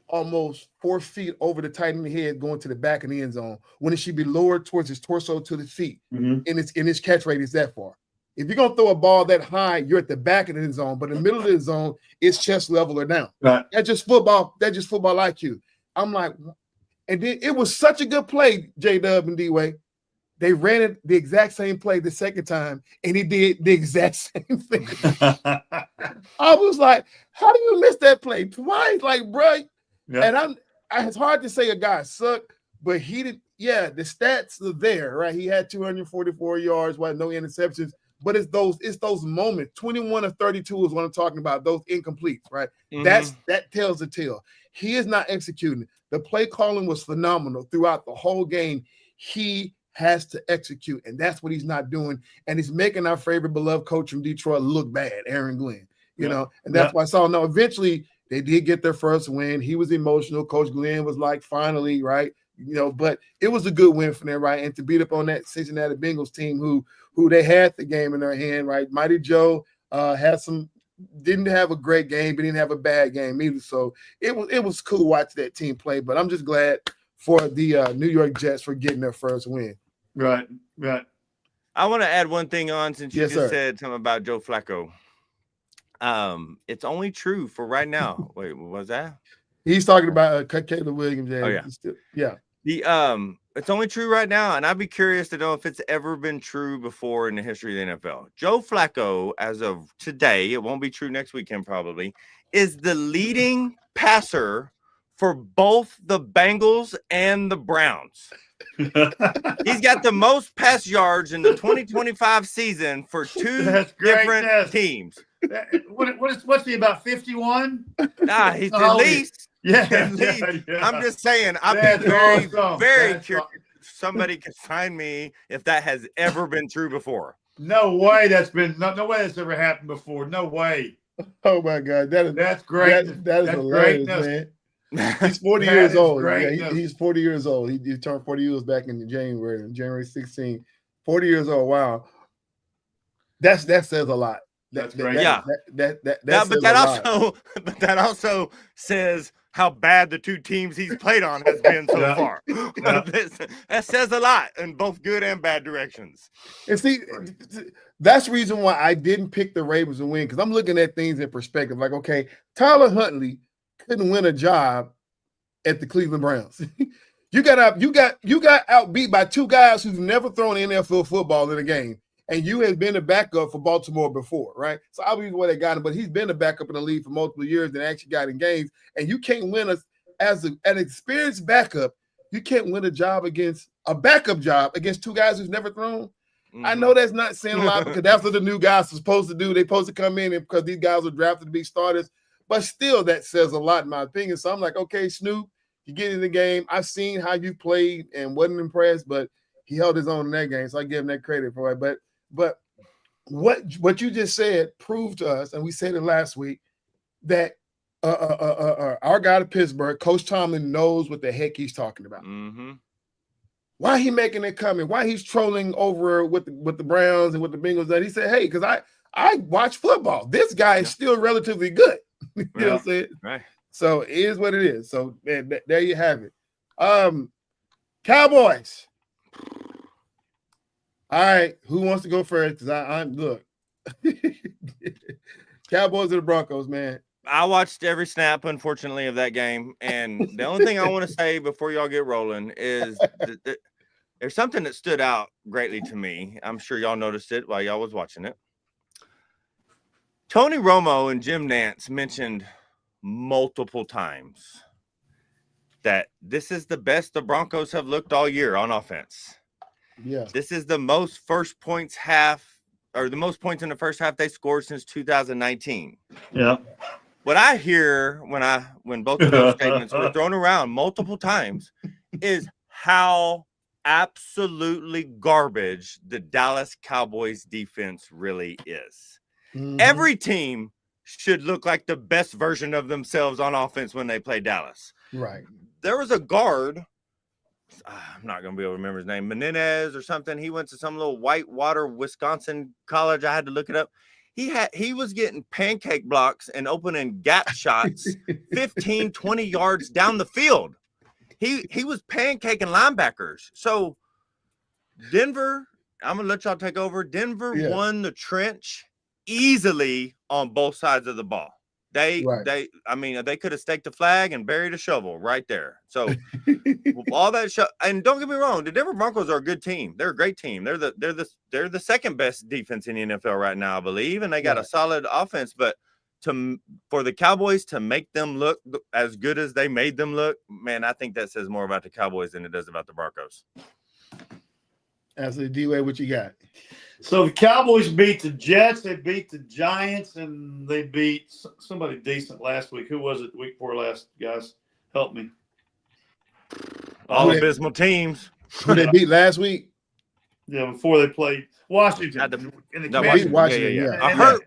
S1: almost 4 feet over the tight end head going to the back of the end zone when it should be lowered towards his torso to the feet? And its catch rate is that far. If you're going to throw a ball that high, you're at the back of the end zone, but in the middle of the zone, it's chest level or down.
S2: Right.
S1: That's just football IQ. I'm like, and then it was such a good play, J-Dub and D-Way. They ran it the exact same play the second time, and he did the exact same thing. I was like, how do you miss that play twice? Like, bro. Yeah. And it's hard to say a guy sucked, but he did. Yeah, the stats are there, right? He had 244 yards, no interceptions. But it's those moments. 21 of 32 is what I'm talking about. Those incompletes, right? That tells the tale. He is not executing. The play calling was phenomenal throughout the whole game. He has to execute, and that's what he's not doing. And he's making our favorite beloved coach from Detroit look bad, Aaron Glenn. You know, and that's why I saw. No, eventually they did get their first win. He was emotional. Coach Glenn was like, finally, right? But it was a good win for them, right? And to beat up on that Cincinnati Bengals team who they had the game in their hand, right? Mighty Joe didn't have a great game, but didn't have a bad game either. So it was cool watching that team play. But I'm just glad for the New York Jets for getting their first win.
S2: Right.
S3: I want to add one thing on, since you said something about Joe Flacco. It's only true for right now. Wait, what was that?
S1: He's talking about Caleb Williams.
S3: Yeah. It's only true right now, and I'd be curious to know if it's ever been true before in the history of the NFL. Joe Flacco, as of today, it won't be true next weekend probably, is the leading passer for both the Bengals and the Browns. He's got the most pass yards in the 2025 season for two different teams.
S2: What's he, about 51?
S3: Nah, he's at least.
S2: Yeah,
S3: at least.
S2: Yeah.
S3: I'm just saying, I'd be very curious. Somebody could find me if that has ever been true before.
S2: No way that's ever happened before. No way.
S1: Oh my God,
S2: that's great.
S1: That is hilarious, man. He's 40 years old. Yeah, he's 40 years old. He turned 40 years back in January 16. 40 years old. Wow. That says a lot.
S2: That's great.
S3: But that also says how bad the two teams he's played on has been so far. That says a lot in both good and bad directions.
S1: And see, that's the reason why I didn't pick the Ravens to win, because I'm looking at things in perspective. Like, okay, Tyler Huntley couldn't win a job at the Cleveland Browns. You got outbeat by two guys who've never thrown NFL football in a game. And you have been a backup for Baltimore before, right? So obviously why they got him, but he's been a backup in the league for multiple years and actually got in games. And you can't win as an experienced backup. You can't win a backup job against two guys who's never thrown. Mm-hmm. I know that's not saying a lot because that's what the new guys are supposed to do. They're supposed to come in because these guys are drafted to be starters. But still, that says a lot in my opinion. So I'm like, okay, Snoop, you get in the game. I've seen how you played and wasn't impressed, but he held his own in that game. So I give him that credit for it. But what you just said proved to us, and we said it last week, that our guy to Pittsburgh, Coach Tomlin, knows what the heck he's talking about.
S3: Mm-hmm.
S1: Why he making it coming? Why he's trolling over with the Browns and with the Bengals? That he said, hey, because I watch football. This guy is still relatively good. You know what I'm saying?
S3: Right. So
S1: it is what it is. So man, there you have it. Cowboys. All right, who wants to go first? Because I'm look. Cowboys or the Broncos, man.
S3: I watched every snap, unfortunately, of that game. And the only thing I want to say before y'all get rolling is there's something that stood out greatly to me. I'm sure y'all noticed it while y'all was watching it. Tony Romo and Jim Nantz mentioned multiple times that this is the best the Broncos have looked all year on offense.
S1: Yeah.
S3: This is the most first points the most points in the first half they scored since 2019.
S2: Yeah.
S3: What I hear when both of those statements were thrown around multiple times is how absolutely garbage the Dallas Cowboys defense really is. Mm-hmm. Every team should look like the best version of themselves on offense when they play Dallas.
S1: Right. There
S3: was a guard. I'm not going to be able to remember his name, Menendez or something. He went to some little Whitewater, Wisconsin college. I had to look it up. He was getting pancake blocks and opening gap shots 15, 20 yards down the field. He was pancaking linebackers. So Denver, I'm going to let y'all take over. Denver won the trench easily on both sides of the ball. They could have staked a flag and buried a shovel right there. So all that and don't get me wrong, the Denver Broncos are a good team. They're a great team. They're the second best defense in the NFL right now, I believe, and they got a solid offense. But for the Cowboys to make them look as good as they made them look, man, I think that says more about the Cowboys than it does about the Broncos.
S1: Absolutely. D-Way, what you got?
S2: So the Cowboys beat the Jets, they beat the Giants, and they beat somebody decent last week. Who was it the week before last, guys? Help me.
S3: All abysmal teams.
S1: Who they beat last week?
S2: Yeah, before they played Washington.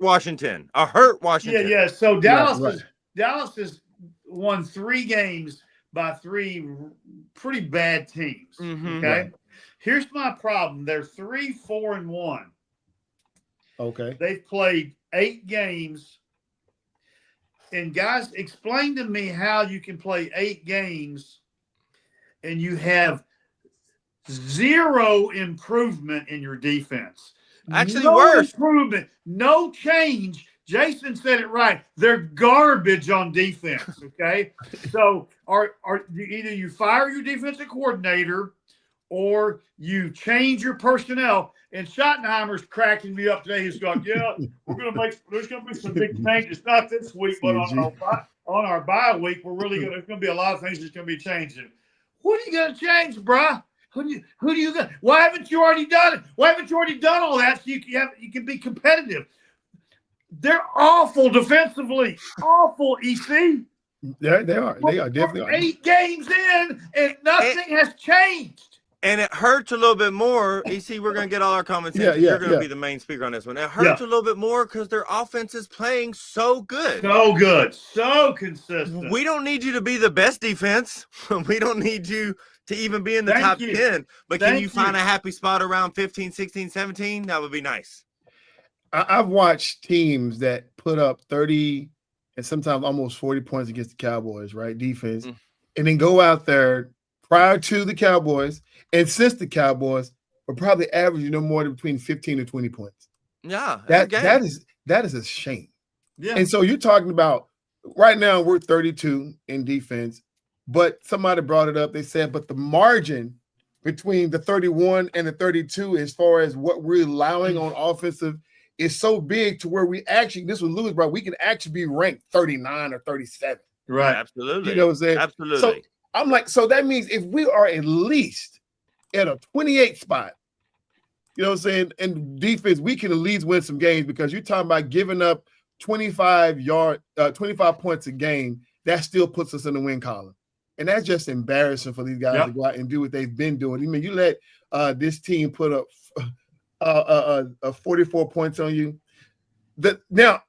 S3: Washington. A hurt Washington.
S2: Yeah. So Dallas has won 3 games by 3 pretty bad teams.
S3: Mm-hmm.
S2: Okay. Right. Here's my problem. They're 3-4-1.
S1: Okay.
S2: They've played 8 games. And guys, explain to me how you can play 8 games and you have 0 improvement in your defense.
S3: Actually, worse.
S2: Improvement, no change. Jason said it right. They're garbage on defense. Okay. So either you fire your defensive coordinator or you change your personnel. And Schottenheimer's cracking me up today. He's going, there's going to be some big changes. Not this week, but on our bye week, there's going to be a lot of things that's going to be changing. What are you going to change, bruh? Who do you got? Why haven't you already done it? Why haven't you already done all that so you can be competitive? They're awful defensively. Awful, EC.
S1: Yeah, they are. They are definitely.
S2: We're 8 games in, and nothing has changed.
S3: And it hurts a little bit more. EC, we're going to get all our comments in. You're going to be the main speaker on this one. It hurts a little bit more because their offense is playing so good.
S2: So good. So consistent.
S3: We don't need you to be the best defense. We don't need you to even be in the top 10. But can you find a happy spot around 15, 16, 17? That would be nice.
S1: I've watched teams that put up 30 and sometimes almost 40 points against the Cowboys, right? Defense. And then go out there prior to the Cowboys and since the Cowboys, but probably average no more than between 15 and 20 points.
S3: Yeah.
S1: That is a shame.
S2: Yeah.
S1: And so you're talking about right now we're 32 in defense, but somebody brought it up. They said, but the margin between the 31 and the 32 as far as what we're allowing on offensive is so big to where we actually, this was Lewis, bro, we can actually be ranked 39 or 37.
S2: Right.
S3: Absolutely.
S1: You know what I'm saying?
S3: Absolutely.
S1: So I'm like, so that means if we are at least at a 28 spot, you know what I'm saying, in defense, we can at least win some games because you're talking about giving up 25 points a game. That still puts us in the win column. And that's just embarrassing for these guys to go out and do what they've been doing. I mean, you let this team put up 44 points on you. A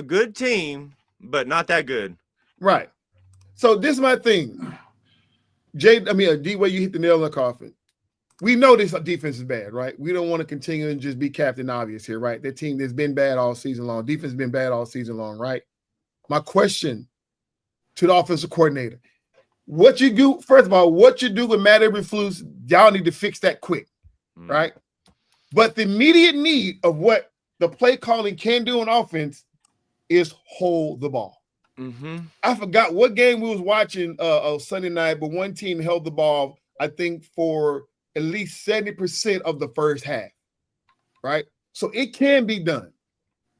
S1: good team, but not that good. Right. So this is my thing. D-Way, you hit the nail on the coffin. We know this defense is bad, right? We don't want to continue and just be Captain Obvious here, right? That team that's been bad all season long. Defense has been bad all season long, right? My question to the offensive coordinator, what you do with Matt Eberflus, y'all need to fix that quick, right? But the immediate need of what the play calling can do on offense is hold the ball. I forgot what game we was watching Sunday night, but one team held the ball, I think, for at least 70% of the first half, right? So it can be done.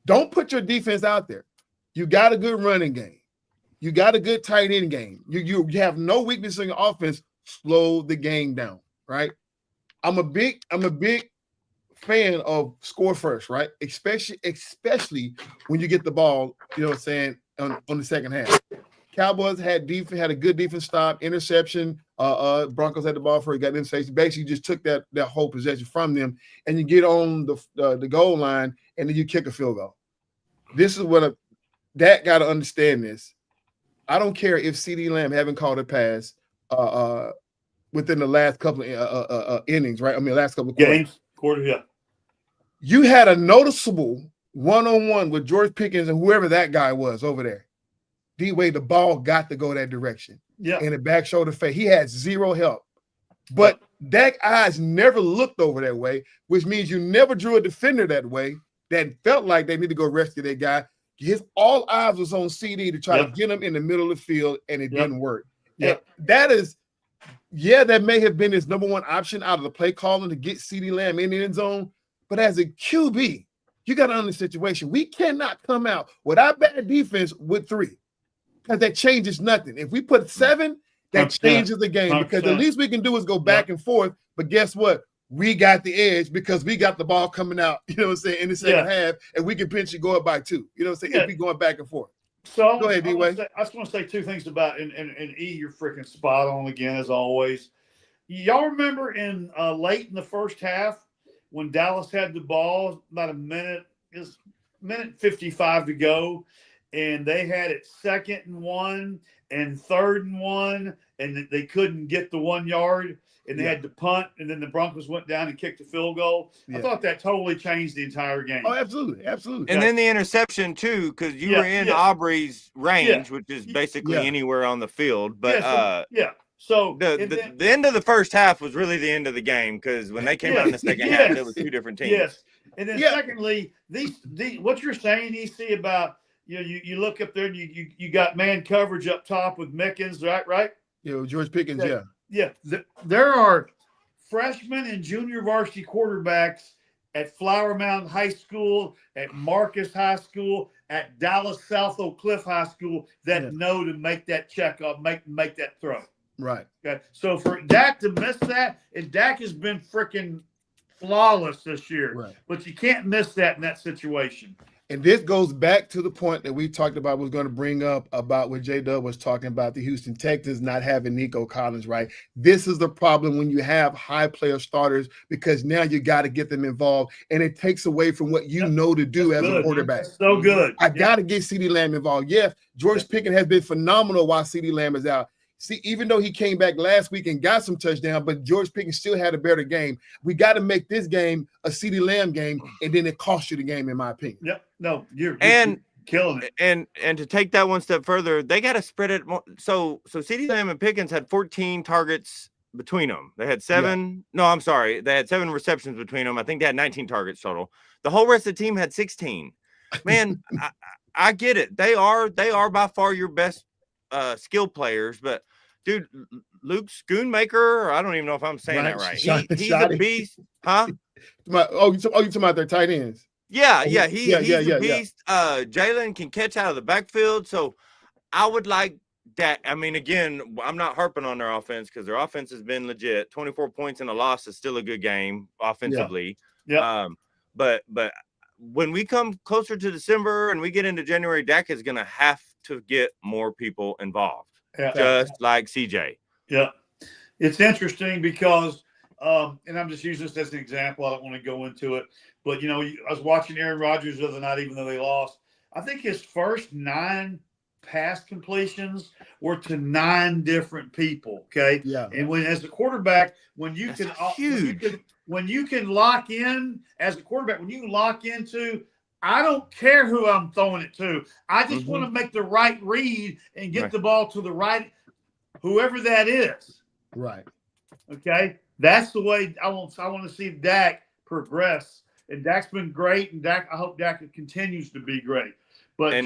S1: Don't put your defense out there. You got a good running game. You got a good tight end game. You have no weakness in your offense. Slow the game down, right? I'm a big fan of score first, right? Especially when you get the ball, you know what I'm saying, on the second half. Cowboys had a good defense stop, interception. Broncos had the ball for it, got interception. Basically, just took that whole possession from them, and you get on the goal line, and then you kick a field goal. This is what that got to understand this. I don't care if CeeDee Lamb haven't called a pass within the last couple of innings, right? I mean, last couple of
S2: quarters. Yeah.
S1: You had a noticeable one-on-one with George Pickens and whoever that guy was over there. D-Way, the ball got to go that direction.
S2: Yeah.
S1: In the back shoulder fade. He had zero help. But Dak eyes never looked over that way, which means you never drew a defender that way that felt like they need to go rescue that guy. His all eyes was on CD to try to get him in the middle of the field, and it didn't work. That may have been his number one option out of the play calling to get CeeDee Lamb in the end zone. But as a QB, you got to understand the situation. We cannot come out with our bad defense with 3 because that changes nothing. If we put 7, that changes the game because the least we can do is go back and forth. But guess what? We got the edge because we got the ball coming out, you know what I'm saying, in the second half, and we can potentially go up by 2. You know what I'm saying? If we going back and forth.
S2: So
S1: go ahead, D-Way.
S2: I just want to say 2 things about and E, you're freaking spot on again as always. Y'all remember in late in the first half when Dallas had the ball, about a minute 55 to go, and they had it 2nd and 1 and 3rd and 1, and they couldn't get the 1 yard. And they had to punt, and then the Broncos went down and kicked a field goal. I thought that totally changed the entire game.
S1: Oh, absolutely.
S3: And then the interception, too, because you were in Aubrey's range, which is basically anywhere on the field. But
S2: so
S3: the end of the first half was really the end of the game because when they came out in the second half, it was 2 different teams.
S2: Yes. And then secondly, these what you're saying, EC, about you look up there and you got man coverage up top with Mickens, right?
S1: Yeah, George Pickens,
S2: Yeah, there are freshman and junior varsity quarterbacks at Flower Mountain High School, at Marcus High School, at Dallas South Oak Cliff High School that know to make that check up, make that throw.
S1: Right.
S2: Okay. So for Dak to miss that, and Dak has been freaking flawless this year.
S1: Right.
S2: But you can't miss that in that situation.
S1: And this goes back to the point that we talked about, was going to bring up about what J-Dub was talking about, the Houston Texans not having Nico Collins, right? This is the problem when you have high player starters, because now you got to get them involved, and it takes away from what you know to do as a quarterback.
S2: That's so good.
S1: I got to get CeeDee Lamb involved. Yes, George Pickens has been phenomenal while CeeDee Lamb is out. See, even though he came back last week and got some touchdown, but George Pickens still had a better game. We got to make this game a CeeDee Lamb game, and then it costs you the game, in my opinion.
S2: Yep. No, you're killing it.
S3: And to take that one step further, they got to spread it more. So CeeDee Lamb and Pickens had 14 targets between them. They had seven. Yeah. No, I'm sorry. They had 7 receptions between them. I think they had 19 targets total. The whole rest of the team had 16. Man, I get it. They are by far your best skill players, but dude, Luke Schoonmaker, I don't even know if I'm saying that right. He's a beast, huh?
S1: You talking about their tight ends?
S3: Yeah, he's a beast. Jalen can catch out of the backfield, so I would like that. I mean, again, I'm not harping on their offense because their offense has been legit. 24 points in a loss is still a good game offensively.
S2: Yeah.
S3: But when we come closer to December and we get into January, Dak is going to have to get more people involved, just like CJ.
S2: Yeah. It's interesting because, and I'm just using this as an example. I don't want to go into it, but, I was watching Aaron Rodgers the other night, even though they lost. I think his first 9 pass completions were to 9 different people. Okay.
S1: Yeah.
S2: And as a quarterback, when you can lock in as a quarterback, when you can lock into, I don't care who I'm throwing it to. I just want to make the right read and get the ball to the right, whoever that is.
S1: Right.
S2: Okay. That's the way I want to see Dak progress. And Dak's been great. And I hope Dak continues to be great. But
S3: Jay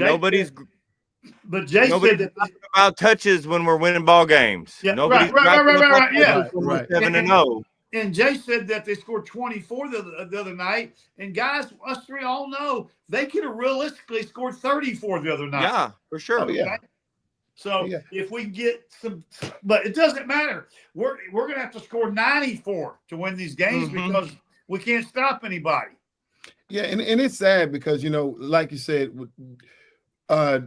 S2: said that
S3: about touches when we're winning ball games.
S2: Yeah,
S3: nobody's
S2: right. Yeah.
S1: Right.
S3: 7-0.
S2: And Jay said that they scored 24 the other night. And guys, us three all know they could have realistically scored 34 the other night.
S3: Yeah, for sure.
S1: Oh, yeah.
S2: So if we get some, but it doesn't matter. We're going to have to score 94 to win these games because we can't stop anybody.
S1: Yeah, and it's sad because, like you said,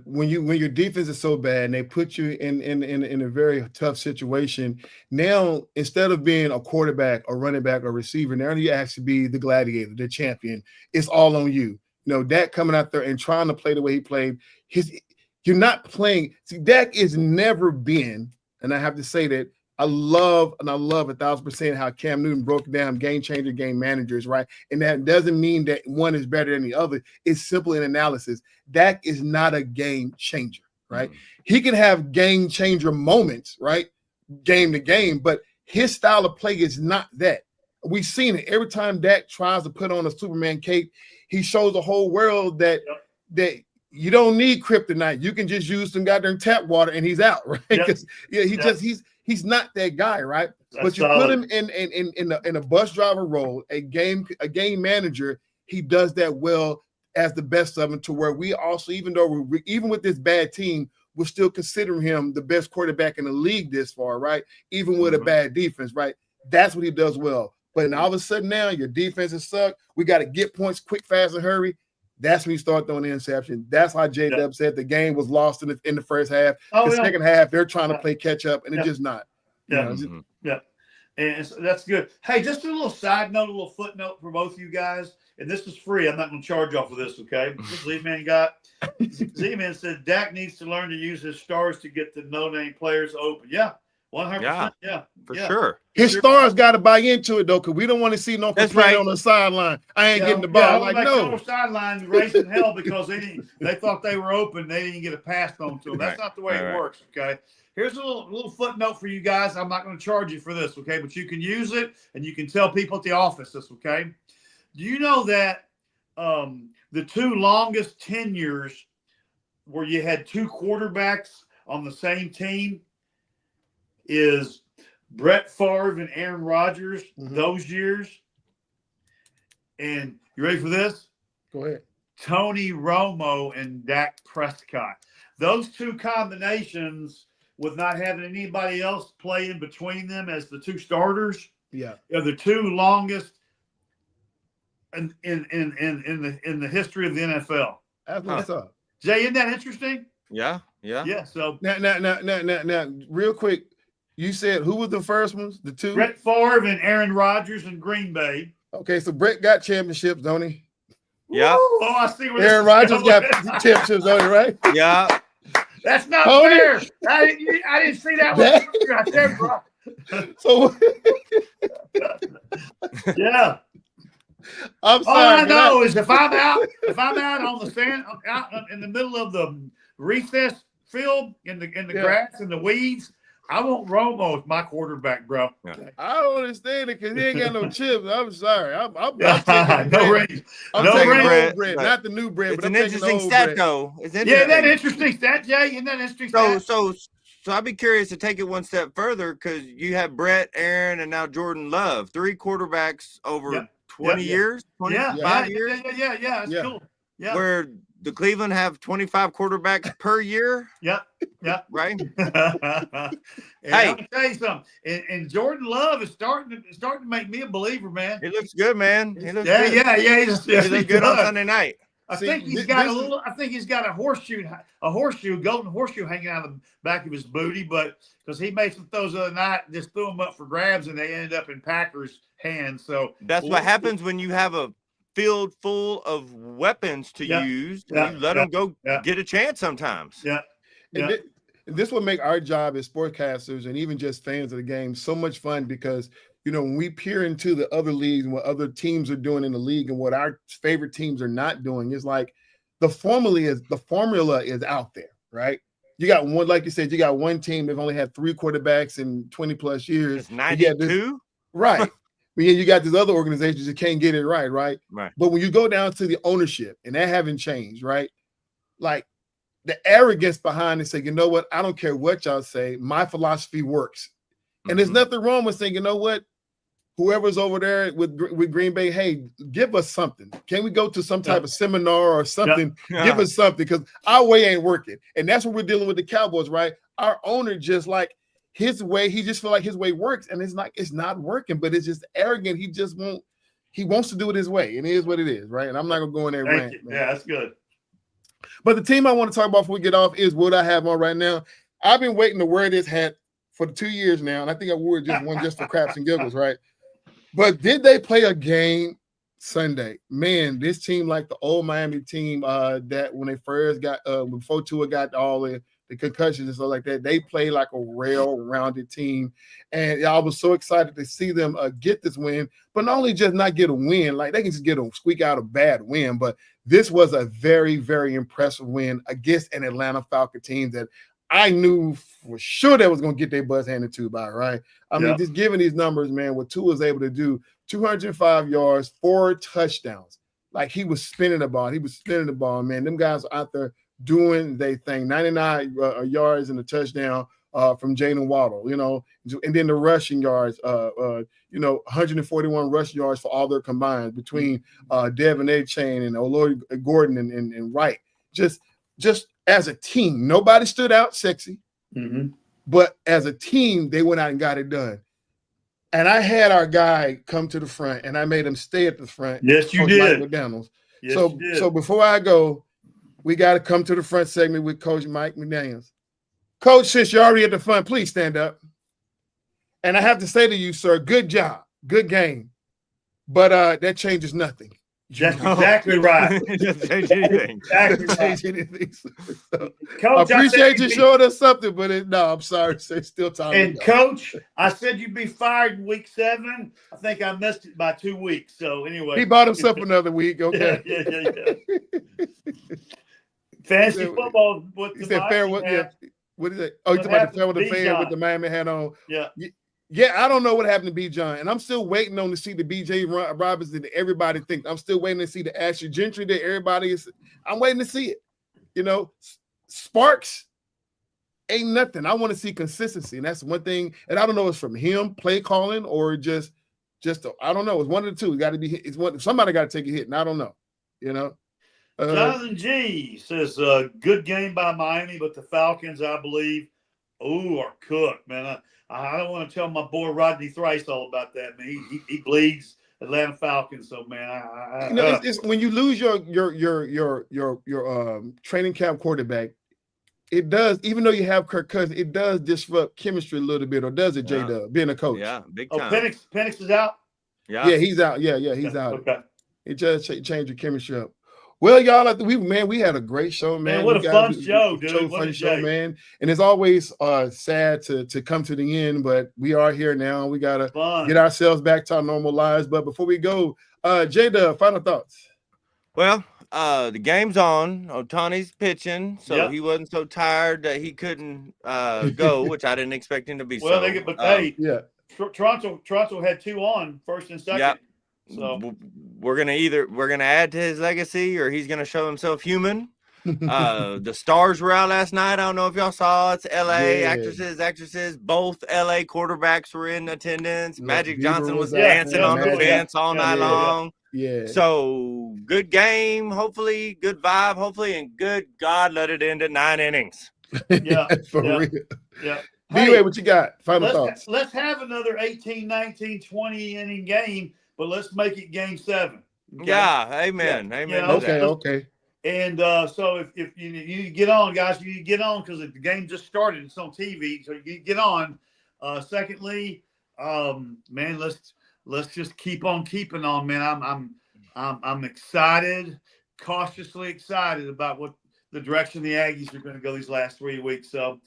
S1: when your defense is so bad and they put you in a very tough situation, now instead of being a quarterback or running back or receiver, now you actually be the gladiator, the champion. It's all on you. Dak coming out there and trying to play the way he played. You're not playing. See, Dak has never been, and I have to say that I love 1,000% how Cam Newton broke down game changer, game managers, right? And that doesn't mean that one is better than the other. It's simple in analysis. Dak is not a game changer, right? He can have game changer moments, right? Game to game, but his style of play is not that. We've seen it. Every time Dak tries to put on a Superman cape, he shows the whole world that you don't need kryptonite. You can just use some goddamn tap water and he's out, right? Because he's not that guy, right? But you put him in a bus driver role, a game manager, he does that well as the best of them, to where we also, even with this bad team, we're still considering him the best quarterback in the league this far, right? Even with a bad defense, right? That's what he does well. But all of a sudden now your defense has sucked. We got to get points quick, fast, and hurry. That's when you start throwing the interception. That's why J-Dub said the game was lost in the first half. Second half, they're trying to play catch up, and it's just not.
S2: Yeah. And so that's good. Hey, just a little side note, a little footnote for both of you guys. And this is free. I'm not going to charge off of this, okay? This Z-Man Z-Man said Dak needs to learn to use his stars to get the no-name players open. Yeah, 100%. Yeah,
S3: for sure.
S1: His stars got to buy into it, though, because we don't want to see no complaint on the sideline. I ain't getting the ball.
S2: No sideline raising hell because they thought they were open. They didn't get a pass on to them. That's not the way it works, okay? Here's a little footnote for you guys. I'm not going to charge you for this, okay? But you can use it, and you can tell people at the office this, okay? Do you know that the 2 longest tenures where you had 2 quarterbacks on the same team is Brett Favre and Aaron Rodgers those years? And you ready for this?
S1: Go ahead.
S2: Tony Romo and Dak Prescott. Those 2 combinations with not having anybody else play in between them as the two starters.
S1: Yeah,
S2: Are the two longest in the history of the NFL.
S1: that's what's up.
S2: Jay, isn't that interesting?
S3: Yeah.
S2: So
S1: Now, real quick, you said who was the first ones? The two?
S2: Brett Favre and Aaron Rodgers in Green Bay.
S1: Okay, so Brett got championships, don't he?
S3: Yeah.
S2: Woo! Oh, I see where this
S1: Aaron
S2: is
S1: Rodgers
S2: going.
S1: got championships, don't he, right?
S3: Yeah.
S2: That's not
S1: Tony.
S2: fair. I didn't see that one right there, bro.
S1: So
S2: Yeah.
S1: I'm
S2: All I
S1: sorry.
S2: know is if I'm out on the sand, out in the middle of the recess field in the grass and the weeds, I want Romo as my quarterback, bro.
S1: I don't understand it because he ain't got no chips. I'm sorry. I'm
S2: No
S1: taking
S2: rings.
S1: I'm
S2: No
S1: taking
S2: rings.
S1: the old bread, not the new bread.
S3: It's
S1: but I'm
S3: an
S1: taking the
S3: interesting
S1: old
S3: stat,
S1: bread.
S3: though. It's
S2: Yeah,
S3: interesting.
S2: isn't that interesting stat, Jay? Isn't that interesting stat?
S3: So I'd be curious to take it one step further because you have Brett, Aaron, and now Jordan Love, 3 quarterbacks over 20 years, 25 years.
S2: Yeah. That's
S1: Yeah.
S2: cool. Yeah.
S3: Where the Cleveland have 25 quarterbacks per year,
S2: Yeah.
S3: right?
S2: And
S3: Hey.
S2: I'll tell you something. And Jordan Love is starting to make me a believer, man.
S3: He looks good, man. He looks
S2: Yeah,
S3: good.
S2: yeah.
S3: He looked good on Sunday night.
S2: I
S1: See,
S2: think he's got a horseshoe, golden horseshoe hanging out of the back of his booty, but because he made some throws the other night, just threw them up for grabs, and they ended up in Packers' hands. So
S3: That's what happens when you have a field full of weapons to use. You let them go get a chance sometimes.
S2: Yeah.
S1: And this will make our job as sportscasters and even just fans of the game so much fun because, you know, when we peer into the other leagues and what other teams are doing in the league and what our favorite teams are not doing, it's like the formula is out there, right? You got one, like you said, you got one team that only had 3 quarterbacks in 20 plus years.
S3: It's 92.
S1: Right. But then you got these other organizations that can't get it right.
S3: Right.
S1: But when you go down to the ownership, and that haven't changed, right? Like the arrogance behind it, say, you know what? I don't care what y'all say. My philosophy works. And there's nothing wrong with saying, you know what? Whoever's over there with Green Bay, hey, give us something. Can we go to some type of seminar or something? Give us something because our way ain't working. And that's what we're dealing with the Cowboys, right? Our owner just like his way, he just feel like his way works, and it's not working, but it's just arrogant. He wants to do it his way, and it is what it is, right? And I'm not gonna go in there and rant.
S2: Yeah, that's good.
S1: But the team I want to talk about before we get off is what I have on right now. I've been waiting to wear this hat for 2 years now, and I think I wore just one just for craps and giggles, right? But did they play a game Sunday? Man, this team like the old Miami team that when they first got before Tua got all the concussions and stuff like that, they played like a well-rounded team. And I was so excited to see them get this win, but not only just not get a win, like they can just squeak out a bad win, but this was a very, very impressive win against an Atlanta Falcon team that I knew for sure they was going to get their butts handed to by, right? I mean, just giving these numbers, man, what Tua was able to do, 205 yards, 4 touchdowns. Like he was spinning the ball. Man. Them guys are out there doing their thing. 99 yards and a touchdown from Jalen Waddle, you know, and then the rushing yards, 141 rushing yards for all their combined between Devin A-Chain and Oloy Gordon and Wright. Just as a team, nobody stood out sexy, but as a team, they went out and got it done. And I had our guy come to the front, and I made him stay at the front.
S2: Yes, you
S1: Coach
S2: did.
S1: Mike McDaniels.
S2: Yes,
S1: so,
S2: you did.
S1: so before I go, we got to come to the front segment with Coach Mike McDaniels. Coach, since you're already at the front, please stand up. And I have to say to you, sir, good job, good game. But that changes nothing.
S2: That's exactly right.
S3: It doesn't change anything.
S2: Exactly
S1: Doesn't
S2: right.
S1: change anything. So,
S2: Coach,
S1: I appreciate
S2: said
S1: you
S2: you'd
S1: showing us something, but no, I'm sorry. It's still time.
S2: And
S1: to go.
S2: Coach, I said you'd be fired in week 7. I think I missed it by 2 weeks. So anyway,
S1: He bought himself another week. Okay.
S2: Yeah. Fantasy football. What
S1: He said fair. What is it? Oh, you talking about the fair with the fan with the Miami hat on?
S2: Yeah.
S1: Yeah, I don't know what happened to B. John, and I'm still waiting on to see the B.J. Robinson that everybody thinks. I'm still waiting to see the Ashley Gentry that everybody is. I'm waiting to see it. You know, sparks ain't nothing. I want to see consistency, and that's one thing. And I don't know if it's from him play calling or just I don't know. It's one of the two. It got to be. It's one. Somebody got to take a hit, and I don't know. You know.
S2: Jonathan G says, good game by Miami, but the Falcons, I believe, or Cook, man. I don't want to tell my boy Rodney Thrice all about that, man. He bleeds Atlanta Falcons, so man,
S1: it's when you lose your training camp quarterback, it does, even though you have Kirk Cousins, it does disrupt chemistry a little bit, or does it, J-Dub, being a coach?
S3: Yeah, big
S2: time. Penix is out?
S1: Yeah, he's out. Yeah, he's out.
S2: Okay.
S1: It just changed the chemistry up. Well, y'all, we had a great show, man.
S2: What a fun show, dude.
S1: Funny show, man. And it's always sad to come to the end, but we are here now. We got to get ourselves back to our normal lives. But before we go, J-Dub, final thoughts.
S3: Well, the game's on. Ohtani's pitching, so he wasn't so tired that he couldn't go, which I didn't expect him to be.
S2: Well, Toronto had 2 on, first and second.
S3: Yep.
S2: So
S3: we're gonna add to his legacy, or he's gonna show himself human. The stars were out last night. I don't know if y'all saw. It's LA actresses. Both LA quarterbacks were in attendance. Magic Johnson was dancing on the fence all night long.
S1: Yeah.
S3: So good game, hopefully, good vibe, hopefully, and good God, let it end at 9 innings.
S2: Yeah.
S1: Real.
S2: Yeah.
S1: Anyway, what you got? Final thoughts.
S2: Let's have another 18, 19, 20 inning game, but let's make it game 7. Okay?
S3: Yeah, amen. Amen.
S1: Yeah, okay.
S2: And so if you get on, guys, you get on because the game just started. It's on TV, so you get on. Secondly, man, let's just keep on keeping on, man. I'm excited, cautiously excited about what the direction the Aggies are going to go these last 3 weeks. So,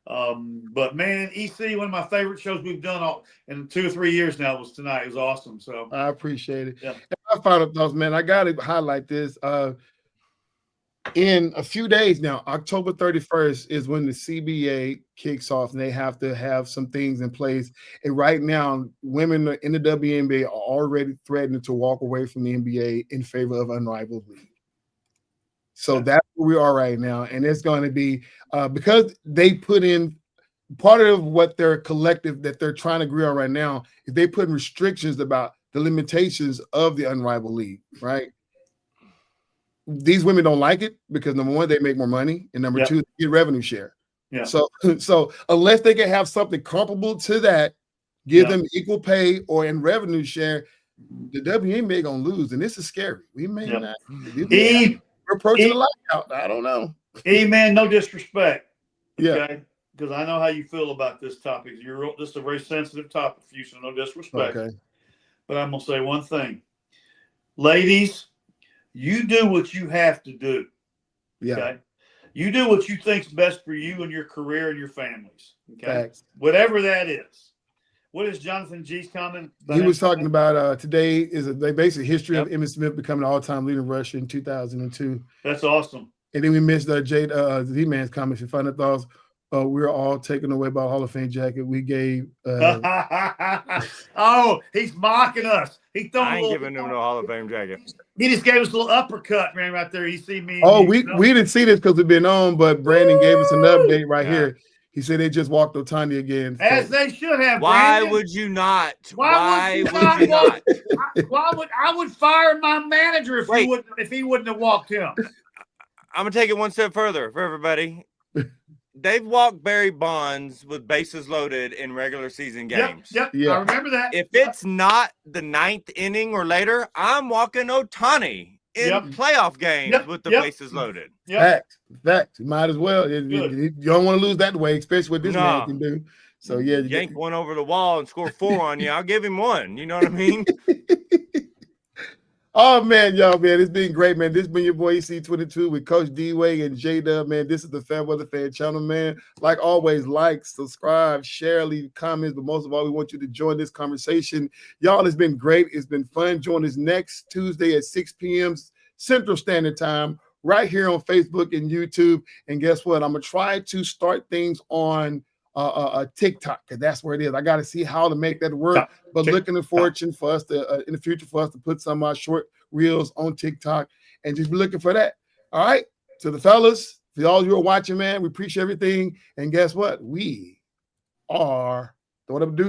S2: but man, EC, one of my favorite shows we've done in 2 or 3 years now was tonight. It was awesome. So
S1: I appreciate it.
S2: Yeah.
S1: And my final thoughts, man. I got to highlight this. In a few days now, October 31st is when the CBA kicks off, and they have to have some things in place. And right now, women in the WNBA are already threatening to walk away from the NBA in favor of unrivaled league. So that's where we are right now. And it's going to be because they put in part of what their collective that they're trying to agree on right now is they put in restrictions about the limitations of the unrivaled league, right? These women don't like it because number one, they make more money, and number two, they get revenue share.
S2: Yeah.
S1: So unless they can have something comparable to that, give them equal pay or in revenue share, the WNBA gonna lose, and this is scary. We may not. We're approaching the lockout. I don't know.
S2: Man, no disrespect.
S1: Yeah.
S2: Okay? Because I know how you feel about this topic. This is a very sensitive topic for you, so no disrespect.
S1: Okay.
S2: But I'm gonna say one thing, ladies. You do what you have to do.
S1: Yeah.
S2: Okay. You do what you think's best for you and your career and your families. Okay.
S1: Facts.
S2: Whatever that is. What is Jonathan G's comment?
S1: He was talking about today is a basic history of Emmitt Smith becoming an all-time leader in rusher in 2002.
S2: That's awesome.
S1: And then we missed Z-Man's comments and final thoughts. We were all taken away by a Hall of Fame jacket. We gave.
S2: Oh, he's mocking us.
S3: I ain't giving him no Hall of Fame jacket.
S2: He just gave us a little uppercut, man, right there. You see me.
S1: Oh, we didn't see this because we've been on, but Brandon gave us an update right here. He said they just walked Ohtani again.
S2: As they should have.
S3: Why
S2: Brandon.
S3: would you not?
S2: Why would you not? I would fire my manager if he wouldn't have walked him.
S3: I'm gonna take it one step further for everybody. They've walked Barry Bonds with bases loaded in regular season games.
S2: Yep. I remember that.
S3: If it's not the 9th inning or later, I'm walking Ohtani in playoff games with the bases loaded.
S1: Fact. You might as well. You don't want to lose that way, especially what this man can do. So
S3: yank one over the wall and score 4 on you. I'll give him 1. You know what I mean?
S1: Oh, man, y'all, man, it's been great, man. This has been your boy EC22 with Coach D-Way and J-Dub, man. This is the FairWeather Fan channel, man. Like always, like, subscribe, share, leave comments, but most of all, we want you to join this conversation. Y'all, it's been great. It's been fun. Join us next Tuesday at 6 p.m. Central Standard Time right here on Facebook and YouTube. And guess what? I'm going to try to start things on TikTok, because that's where it is. I got to see how to make that work. But looking forward for us to in the future for us to put some of our short reels on TikTok and just be looking for that. All right. To the fellas, for all you are watching, man, we appreciate everything. And guess what? We are what I'm doing.